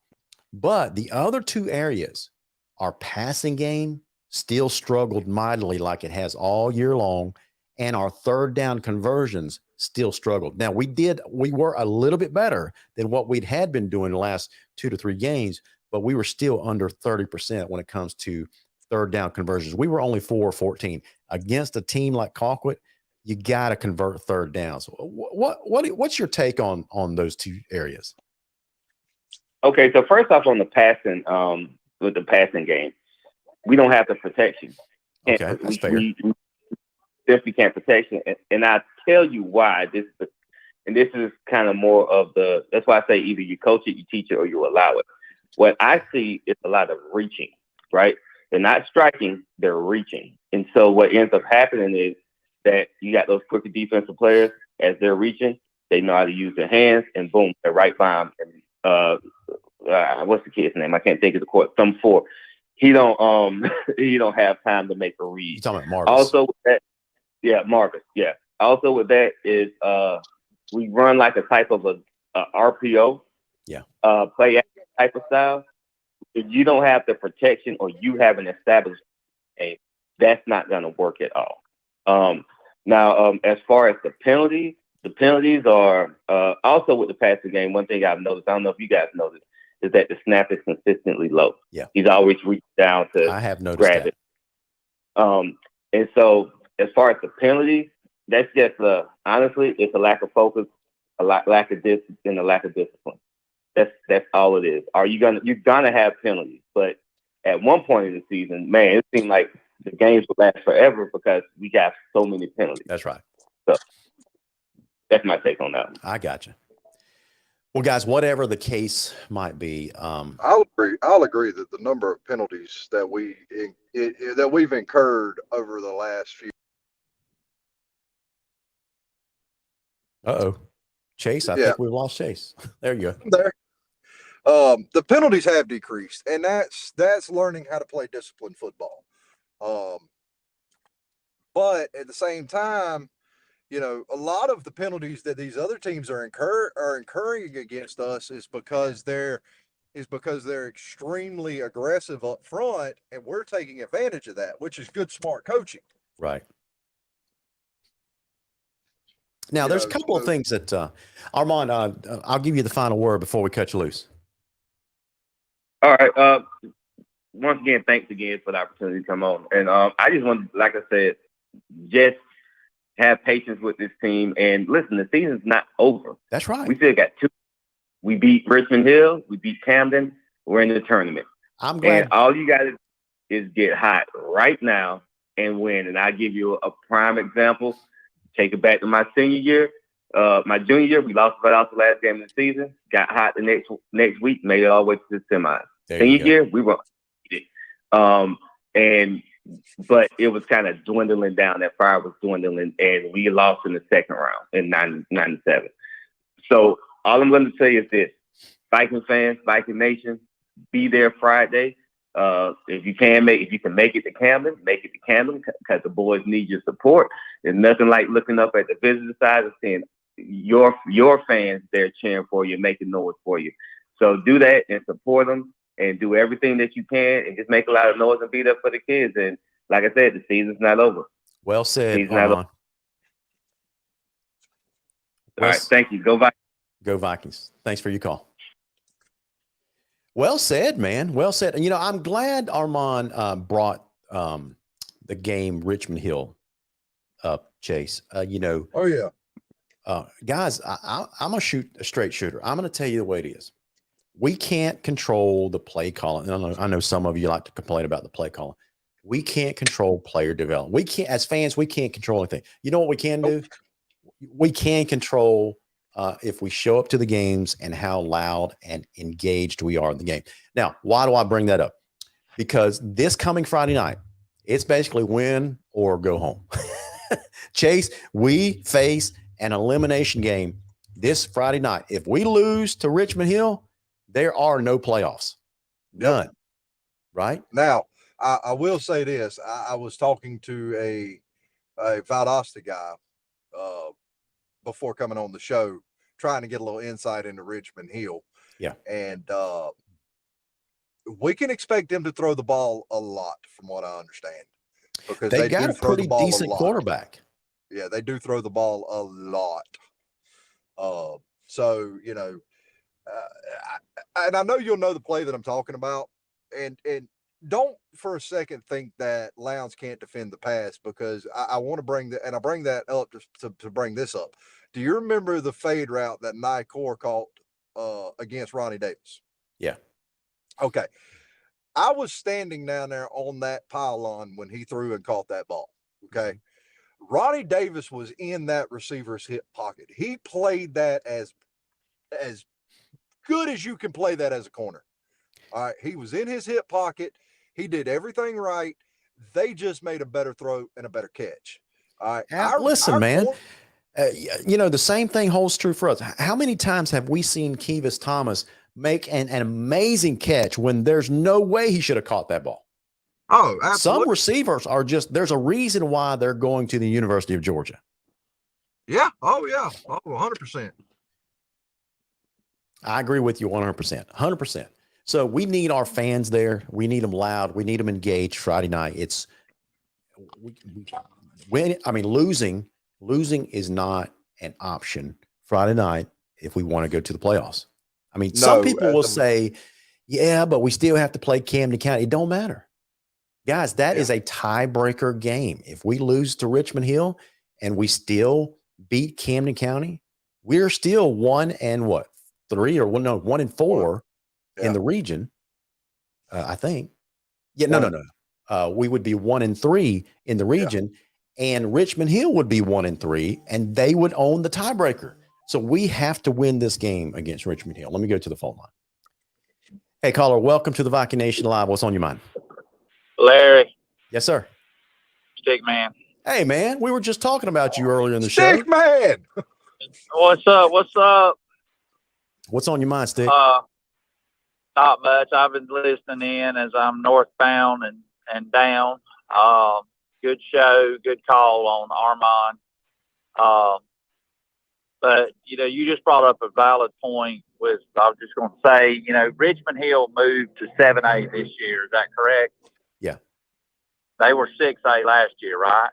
But the other 2 areas, our passing game still struggled mightily like it has all year long. and our third down conversions still struggled. Now we were a little bit better than what we'd had been doing the last 2 to 3 games, but we were still under 30% when it comes to third down conversions. We were only 4-14 against a team like Colquitt. You got to convert third downs. What's your take on those two areas? Okay, so first off, on the passing, with the passing game, we don't have the protection. Okay, that's fair. We definitely can't protection, and I tell you why. This is kind of more of the. That's why I say either you coach it, you teach it, or you allow it. What I see is a lot of reaching. Right? They're not striking; they're reaching, and so what ends up happening is that you got those quicker defensive players as they're reaching. They know how to use their hands, and boom, they're right by them. And, what's the kid's name? I can't think of the court. Some four. He don't have time to make a read. You're talking about Marvis. Also with that, yeah, Marvis. Yeah. Also with that is we run like a type of a RPO. Yeah. Play action type of style. If you don't have the protection or you haven't established a, that's not gonna work at all. Now, as far as the penalties are also with the passing game. One thing I've noticed, I don't know if you guys noticed, is that the snap is consistently low. Yeah. He's always reached down to I have noticed grab that. it. And so as far as the penalties, that's just honestly, it's a lack of focus, lack of discipline, and a lack of discipline. That's all it is. You're gonna have penalties, but at one point in the season, man, it seemed like the games would last forever because we got so many penalties. That's right. So that's my take on that. I got you. Well, guys, whatever the case might be, I'll agree that the number of penalties that we've incurred over the last few. Chase, I think we've lost Chase. There you go. There. The penalties have decreased, and that's learning how to play disciplined football. But at the same time, a lot of the penalties that these other teams are incurring against us is because they're extremely aggressive up front, and we're taking advantage of that, which is good, smart coaching. Right. Now, there's a couple of things that Armand, I'll give you the final word before we cut you loose. All right. Once again, thanks again for the opportunity to come on. And I just want, like I said, just have patience with this team. And listen, the season's not over. That's right. We still got 2. We beat Richmond Hill. We beat Camden. We're in the tournament. I'm glad. And all you got to do is get hot right now and win. And I'll give you a prime example. Take it back to my senior year. My junior year, we lost the last game of the season. Got hot the next week, made it all the way to the semis. Senior year, we were but it was kind of dwindling down. That fire was dwindling, and we lost in the second round in 97. So all I'm going to say is this: Viking fans, Viking Nation, be there Friday. If you can make it to Camden, make it to Camden because the boys need your support. There's nothing like looking up at the visitor side and seeing your fans there cheering for you, making noise for you. So do that and support them and do everything that you can and just make a lot of noise and be there for the kids. And like I said, the season's not over. Well said. All right. Thank you. Go Vikings. Go Vikings. Thanks for your call. Well said, man. Well said. And, I'm glad Armand brought the game Richmond Hill up, Chase. Oh, yeah. Guys, I'm a straight shooter. I'm going to tell you the way it is. We can't control the play calling. I know some of you like to complain about the play calling. We can't control player development. We can't, as fans, we can't control anything. You know what we can do? We can control if we show up to the games and how loud and engaged we are in the game. Now, why do I bring that up? Because this coming Friday night, it's basically win or go home. Chase, we face an elimination game this Friday night. If we lose to Richmond Hill, there are no playoffs. None. Right? Now, I will say this. I was talking to a Valdosta guy before coming on the show, trying to get a little insight into Richmond Hill. Yeah. And we can expect them to throw the ball a lot, from what I understand. Because they got a pretty decent quarterback. Yeah, they do throw the ball a lot. So and I know you'll know the play that I'm talking about, and don't for a second think that Lowndes can't defend the pass, because I want to bring that, and I bring that up to bring this up. Do you remember the fade route that Core caught against Ronnie Davis? Yeah. Okay. I was standing down there on that pylon when he threw and caught that ball. Okay. Ronnie Davis was in that receiver's hip pocket. He played that as good as you can play that as a corner. All right. He was in his hip pocket. He did everything right. They just made a better throw and a better catch. All right. Listen, man. The same thing holds true for us. How many times have we seen Kevis Thomas make an amazing catch when there's no way he should have caught that ball? Oh, absolutely. Some receivers are there's a reason why they're going to the University of Georgia. Yeah. Oh, yeah. Oh, 100%. I agree with you 100%. 100%. So we need our fans there. We need them loud. We need them engaged Friday night. Losing is not an option Friday night if we want to go to the playoffs. I mean, some people will say, yeah, but we still have to play Camden County. It don't matter. Guys, that is a tiebreaker game. If we lose to Richmond Hill and we still beat Camden County, we're still 1 and 4 in the region. I think. Yeah, no. We would be 1 and 3 in the region, and Richmond Hill would be 1 and 3, and they would own the tiebreaker. So we have to win this game against Richmond Hill. Let me go to the phone line. Hey, caller, welcome to the Viking Nation Live. What's on your mind? Larry. Yes, sir. Stick man. Hey, man, we were just talking about you earlier in the show. Stick man. What's up? What's on your mind, Stick? Not much. I've been listening in as I'm northbound and down. Good show, good call on Armand. But, you just brought up a valid point with, I was just going to say, Richmond Hill moved to 7A this year. Is that correct? Yeah. They were 6A last year, right?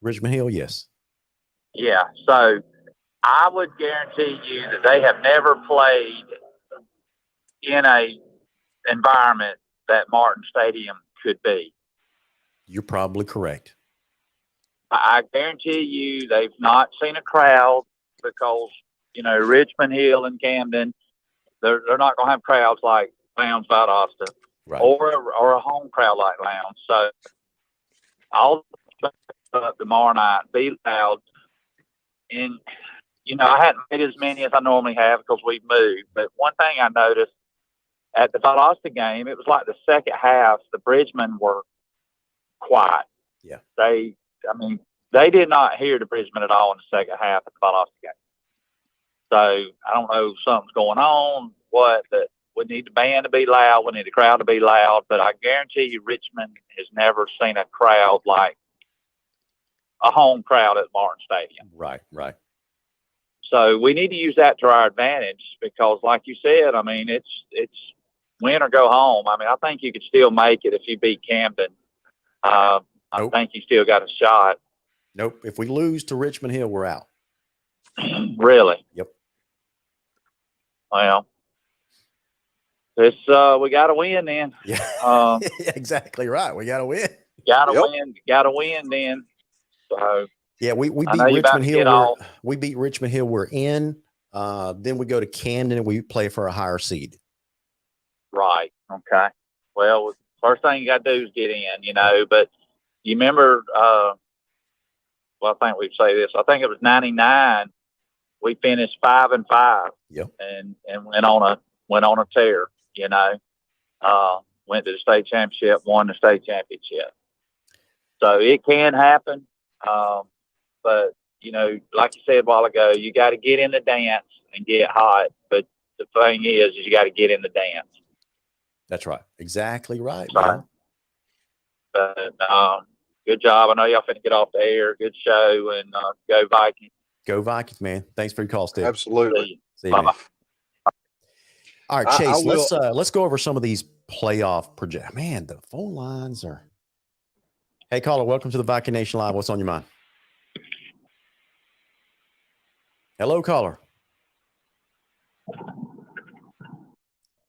Richmond Hill, yes. Yeah. So I would guarantee you that they have never played in a environment that Martin Stadium could be. You're probably correct. I guarantee you they've not seen a crowd because, Richmond Hill and Camden, they're not going to have crowds like Lowndes Valdosta, right, or a home crowd like Lowndes. So I'll up tomorrow night, be loud. And, I hadn't made as many as I normally have because we've moved. But one thing I noticed at the Valdosta game, it was like the second half, the Bridgemen were quiet. Yeah. They did not hear the Bridgemen at all in the second half of the Valdosta game. So I don't know if something's going on, but we need the band to be loud. We need the crowd to be loud. But I guarantee you Richmond has never seen a crowd like a home crowd at Martin Stadium. Right. So we need to use that to our advantage because, like you said, it's win or go home. I think you could still make it if you beat Camden. Nope. I think you still got a shot. Nope. If we lose to Richmond Hill, we're out. Really? Yep. Well, we got to win then. Yeah. Exactly right. We got to win. Got to win then. So yeah, we beat Richmond Hill. We beat Richmond Hill. We're in. Then we go to Camden and we play for a higher seed. Right. Okay. Well, first thing you got to do is get in, but you remember, I think we'd say this. I think it was 99. We finished 5-5. Yep. And went on a tear, went to the state championship, won the state championship. So it can happen. But, like you said a while ago, you got to get in the dance and get hot. But the thing is you got to get in the dance. That's right. Exactly right. Man. But good job. I know y'all finna get off the air. Good show, and go Vikings. Go Vikings, man. Thanks for your call, Steve. Absolutely. See you, man. All right, Chase, let's go over some of these playoff projections. Man, the phone lines are. Hey, caller, welcome to the Viking Nation Live. What's on your mind? Hello, caller.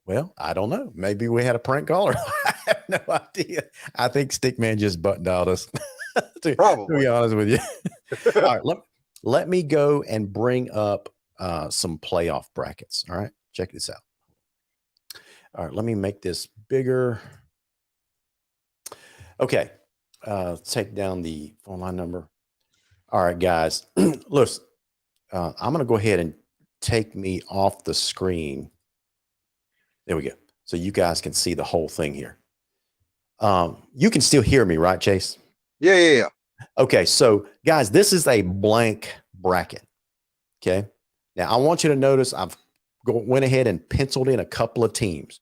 Well, I don't know. Maybe we had a prank caller. I have no idea. I think Stickman just button dialed us. to Probably. be honest with you. All right, let me go and bring up some playoff brackets. All right, check this out. All right, let me make this bigger. Okay, take down the phone line number. All right, guys, listen, I'm going to go ahead and take me off the screen. There we go. So you guys can see the whole thing here. You can still hear me, right, Chase? Yeah. Okay, so guys, this is a blank bracket. Okay. Now I want you to notice I've went ahead and penciled in a couple of teams.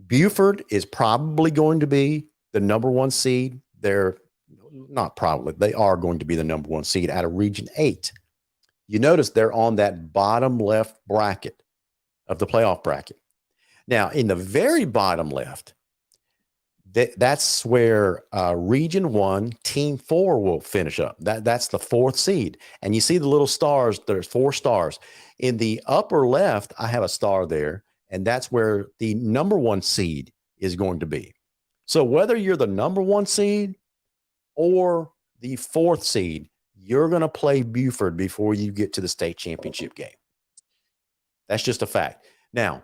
Buford is probably going to be the number one seed. They're not probably, they are going to be the number one seed out of Region 8. You notice they're on that bottom left bracket of the playoff bracket. Now, in the very bottom left, that's where Region 1, Team 4 will finish up. That's the fourth seed. And you see the little stars, there's 4 stars. In the upper left, I have a star there, and that's where the number one seed is going to be. So whether you're the number one seed or the fourth seed, you're going to play Buford before you get to the state championship game. That's just a fact. Now,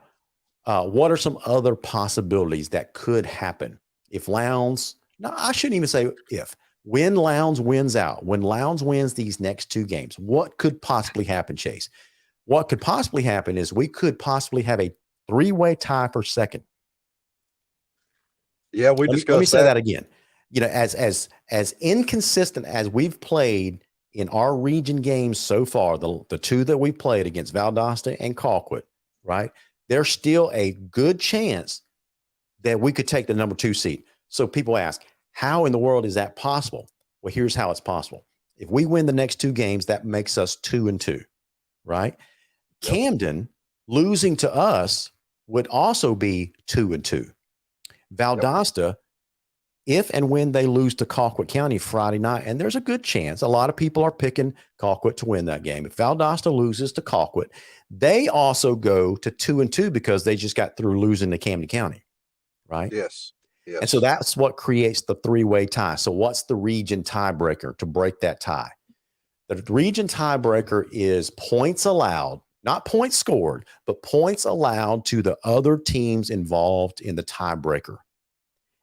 what are some other possibilities that could happen? If Lowndes, no, I shouldn't even say if, when Lowndes wins out, when Lowndes wins these next 2 games, what could possibly happen, Chase? What could possibly happen is we could possibly have a 3-way tie for second. Yeah, we discussed let me say that again. You know, as inconsistent as we've played in our region games so far, the 2 that we played against Valdosta and Colquitt, right? There's still a good chance that we could take the number 2 seed. So people ask, how in the world is that possible? Well, here's how it's possible. If we win the next 2 games, that makes us 2-2, right? Yep. Camden losing to us would also be 2-2. Valdosta, if and when they lose to Colquitt County Friday night, and there's a good chance, a lot of people are picking Colquitt to win that game. If Valdosta loses to Colquitt, they also go to 2-2 because they just got through losing to Camden County. Right? Yes. And so that's what creates the 3-way tie. So what's the region tiebreaker to break that tie? The region tiebreaker is points allowed, not points scored, but points allowed to the other teams involved in the tiebreaker.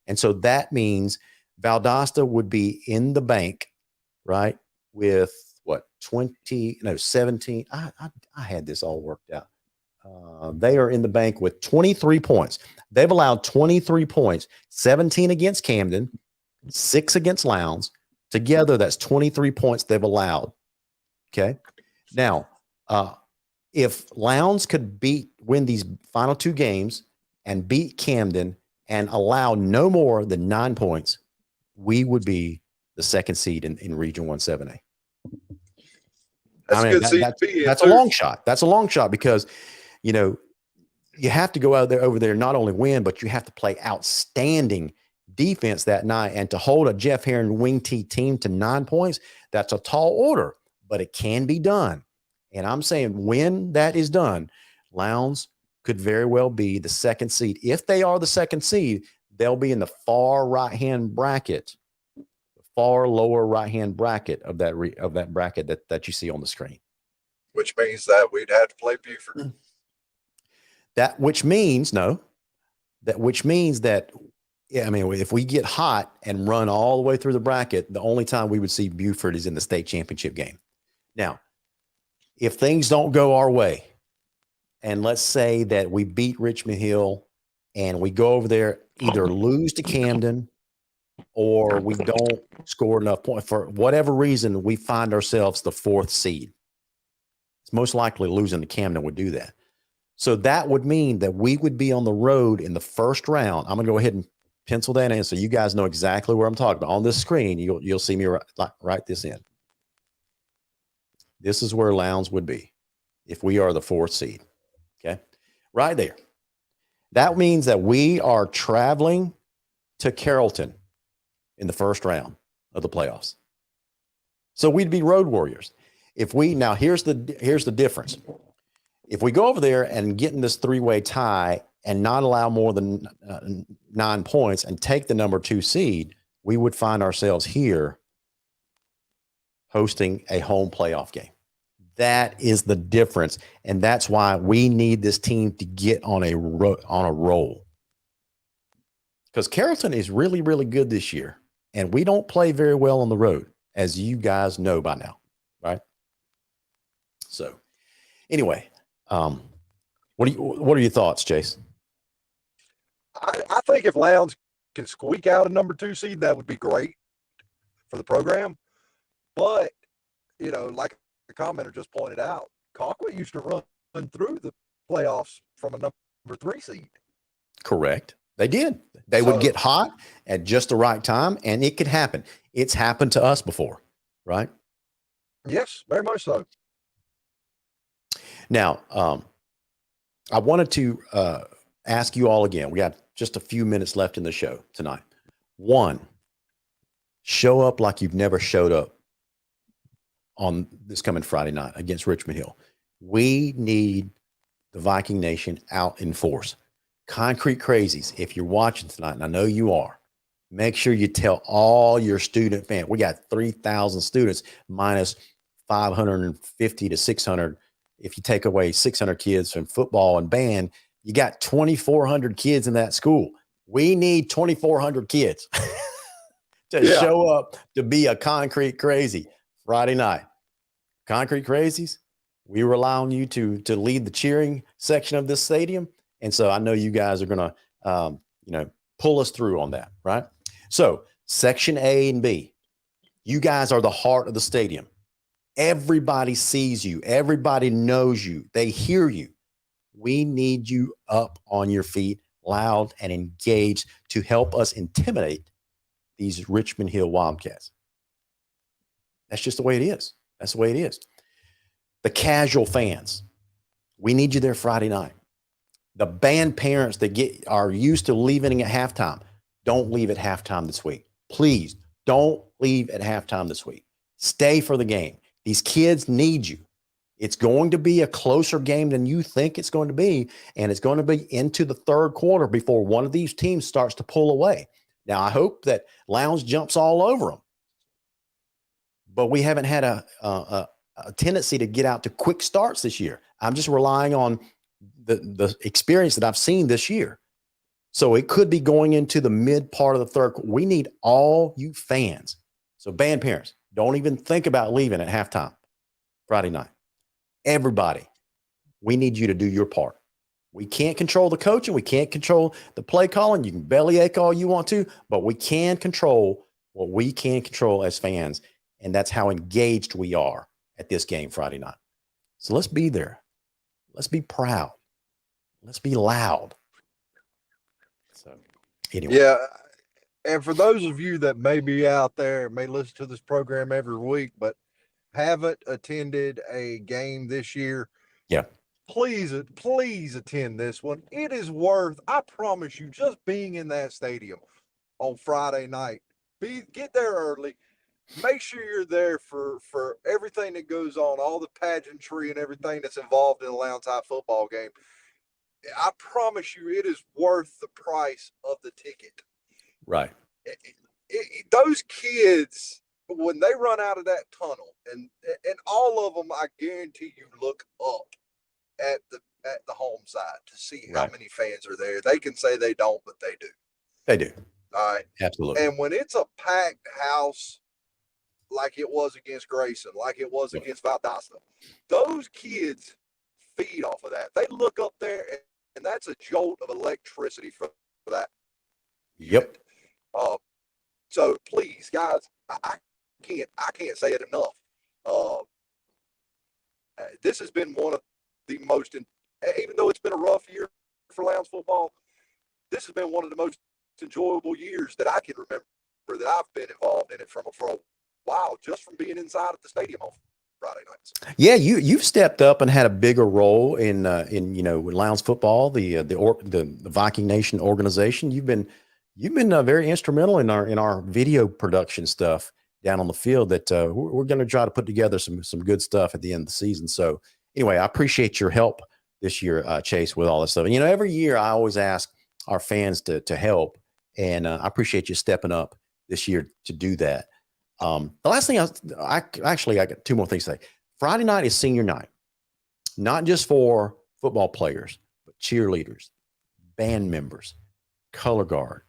And so that means Valdosta would be in the bank, right? With what, 17. I had this all worked out. They are in the bank with 23 points. They've allowed 23 points, 17 against Camden, 6 against Lowndes. Together, that's 23 points they've allowed. Okay. Now, if Lowndes could win these final 2 games and beat Camden and allow no more than 9 points, we would be the second seed in Region 1 7A. That's a long shot. That's a long shot because, you know, you have to go out there over there, not only win, but you have to play outstanding defense that night. And to hold a Jeff Herron wing T team to 9 points, that's a tall order, but it can be done. And I'm saying when that is done, Lowndes could very well be the second seed. If they are the second seed, they'll be in the far right-hand bracket, the far lower right-hand bracket of that bracket that you see on the screen. Which means that we'd have to play Buford. Which means that, I mean, if we get hot and run all the way through the bracket, the only time we would see Buford is in the state championship game. Now, if things don't go our way, and let's say that we beat Richmond Hill and we go over there, either lose to Camden or we don't score enough points, for whatever reason, we find ourselves the 4th seed. It's most likely losing to Camden would do that. So that would mean that we would be on the road in the first round. I'm going to go ahead and pencil that in so you guys know exactly where I'm talking about. On this screen, you'll see me write this in. This is where Lowndes would be if we are the 4th seed. Okay, right there. That means that we are traveling to Carrollton in the first round of the playoffs. So we'd be road warriors. If we now here's the difference. If we go over there and get in this 3-way tie and not allow more than 9 points and take the number 2 seed, we would find ourselves here hosting a home playoff game. That is the difference, and that's why we need this team to get on a roll. Because Carrollton is really, really good this year, and we don't play very well on the road, as you guys know by now, right? So, anyway, what are your thoughts, Chase? I think if Lowndes can squeak out a number 2 seed, that would be great for the program. But, you know, like the commenter just pointed out, Colquitt used to run through the playoffs from a number 3 seed. Correct. They did. They would get hot at just the right time, and it could happen. It's happened to us before, right? Yes, very much so. Now, I wanted to ask you all again. We got just a few minutes left in the show tonight. 1, show up like you've never showed up on this coming Friday night against Richmond Hill. We need the Viking Nation out in force. Concrete Crazies, if you're watching tonight, and I know you are, make sure you tell all your student fans. We got 3,000 students minus 550 to 600. If you take away 600 kids from football and band, you got 2,400 kids in that school. We need 2,400 kids to show up to be a Concrete Crazy Friday night. Concrete Crazies, we rely on you to lead the cheering section of this stadium. And so I know you guys are going to, pull us through on that, right? So section A and B, you guys are the heart of the stadium. Everybody sees you. Everybody knows you. They hear you. We need you up on your feet, loud and engaged to help us intimidate these Richmond Hill Wildcats. That's just the way it is. That's the way it is. The casual fans, we need you there Friday night. The band parents that are used to leaving at halftime, don't leave at halftime this week. Please don't leave at halftime this week. Stay for the game. These kids need you. It's going to be a closer game than you think it's going to be, and it's going to be into the third quarter before one of these teams starts to pull away. Now, I hope that Lowndes jumps all over them, but we haven't had a tendency to get out to quick starts this year. I'm just relying on the experience that I've seen this year. So it could be going into the mid part of the third. We need all you fans. So band parents, don't even think about leaving at halftime Friday night. Everybody, we need you to do your part. We can't control the coaching. We can't control the play calling. You can bellyache all you want to, but we can control what we can control as fans. And that's how engaged we are at this game Friday night. So let's be there. Let's be proud. Let's be loud. So anyway. Yeah. And for those of you that may be out there, may listen to this program every week, but haven't attended a game this year, please attend this one. It is worth, I promise you, just being in that stadium on Friday night. Get there early. Make sure you're there for everything that goes on, all the pageantry and everything that's involved in a Lowndes High football game. I promise you, it is worth the price of the ticket. Right. Those kids, when they run out of that tunnel, and all of them, I guarantee you, look up at the home side to see how many fans are there. They can say they don't, but they do. They do. All right. Absolutely. And when it's a packed house, like it was against Grayson, like it was against Valdosta, those kids feed off of that. They look up there, and that's a jolt of electricity for that. Yep. So please, guys, I can't say it enough. This has been one of the most, even though it's been a rough year for Lowndes football, this has been one of the most enjoyable years that I can remember that I've been involved in it for a while, just from being inside at the stadium on Friday nights. Yeah, you've stepped up and had a bigger role in Lowndes football, the Viking Nation organization. You've been very instrumental in our video production stuff down on the field that we're going to try to put together some good stuff at the end of the season. So anyway, I appreciate your help this year, Chase, with all this stuff. And, every year I always ask our fans to help, and I appreciate you stepping up this year to do that. The last thing I got two more things to say. Friday night is senior night, not just for football players, but cheerleaders, band members, color guard,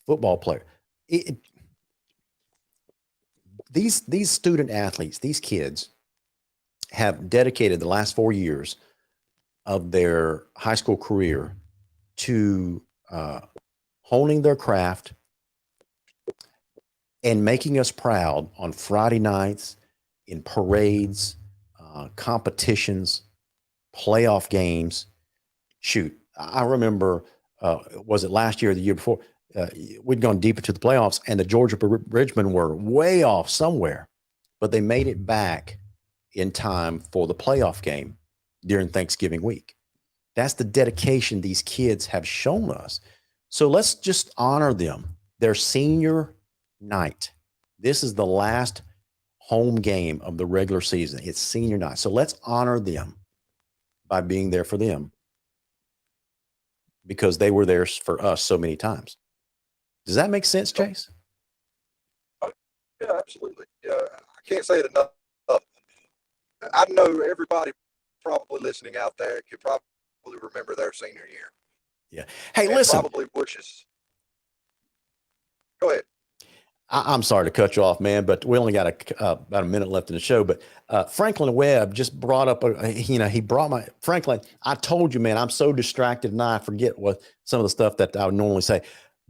football player. These student athletes, these kids have dedicated the last 4 years of their high school career to honing their craft and making us proud on Friday nights, in parades, competitions, playoff games. Shoot, I remember, was it last year or the year before? We'd gone deep into the playoffs, and the Georgia Bridgemen were way off somewhere, but they made it back in time for the playoff game during Thanksgiving week. That's the dedication these kids have shown us. So let's just honor them. Their senior night. This is the last home game of the regular season. It's senior night. So let's honor them by being there for them, because they were there for us so many times. Does that make sense, Chase? Yeah, absolutely. Yeah, I can't say it enough. I know everybody probably listening out there could probably remember their senior year. Yeah. Hey, and listen. Probably wishes. Go ahead. I'm sorry to cut you off, man, but we only got about a minute left in the show. But Franklin Webb just brought up, he brought Franklin. I told you, man, I'm so distracted and I forget what some of the stuff that I would normally say.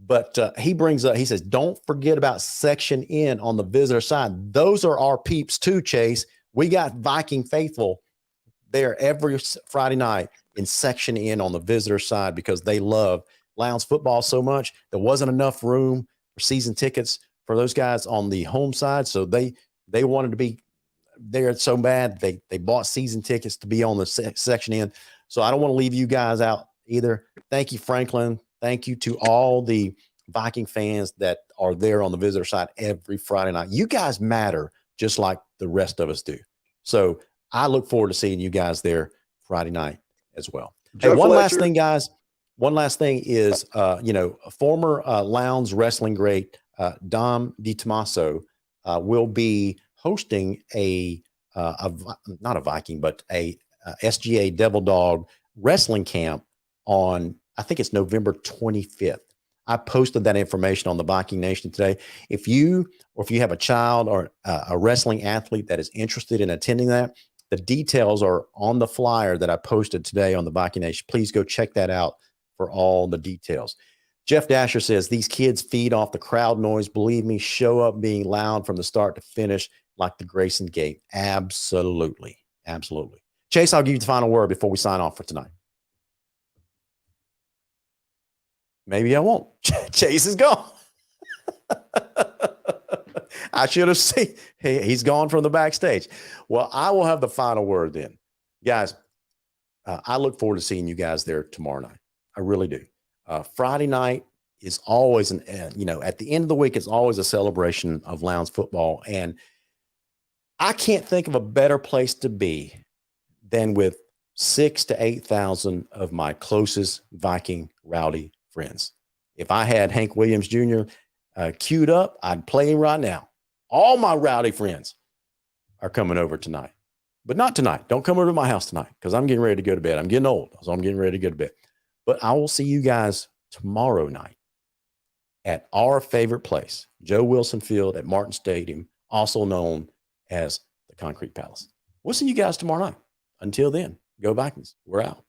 But he brings up, he says, don't forget about Section N on the visitor side. Those are our peeps too, Chase. We got Viking faithful there every Friday night in Section N on the visitor side because they love Lowndes football so much. There wasn't enough room for season tickets for those guys on the home side. So they wanted to be there so bad. They bought season tickets to be on the Section N. So I don't want to leave you guys out either. Thank you, Franklin. Thank you to all the Viking fans that are there on the visitor side every Friday night. You guys matter just like the rest of us do. So I look forward to seeing you guys there Friday night as well. Hey, one last thing, guys. One last thing is, former Lowndes wrestling great Dom DiTomaso will be hosting not a Viking, but a SGA Devil Dog wrestling camp on, I think it's November 25th. I posted that information on the Viking Nation today. If you have a child or a wrestling athlete that is interested in attending that, the details are on the flyer that I posted today on the Viking Nation. Please go check that out for all the details. Jeff Dasher says, these kids feed off the crowd noise. Believe me, show up being loud from the start to finish like the Grayson Gate. Absolutely. Absolutely. Chase, I'll give you the final word before we sign off for tonight. Maybe I won't. Chase is gone. I should have seen. He's gone from the backstage. Well, I will have the final word then. Guys, I look forward to seeing you guys there tomorrow night. I really do. Friday night is always at the end of the week, it's always a celebration of Lowndes football. And I can't think of a better place to be than with 6,000 to 8,000 of my closest Viking rowdy friends. If I had Hank Williams Jr. Queued up, I'd play him right now. All my rowdy friends are coming over tonight, but not tonight. Don't come over to my house tonight because I'm getting ready to go to bed. I'm getting old, so I'm getting ready to go to bed. But I will see you guys tomorrow night at our favorite place, Joe Wilson Field at Martin Stadium, also known as the Concrete Palace. We'll see you guys tomorrow night. Until then, go Vikings. We're out.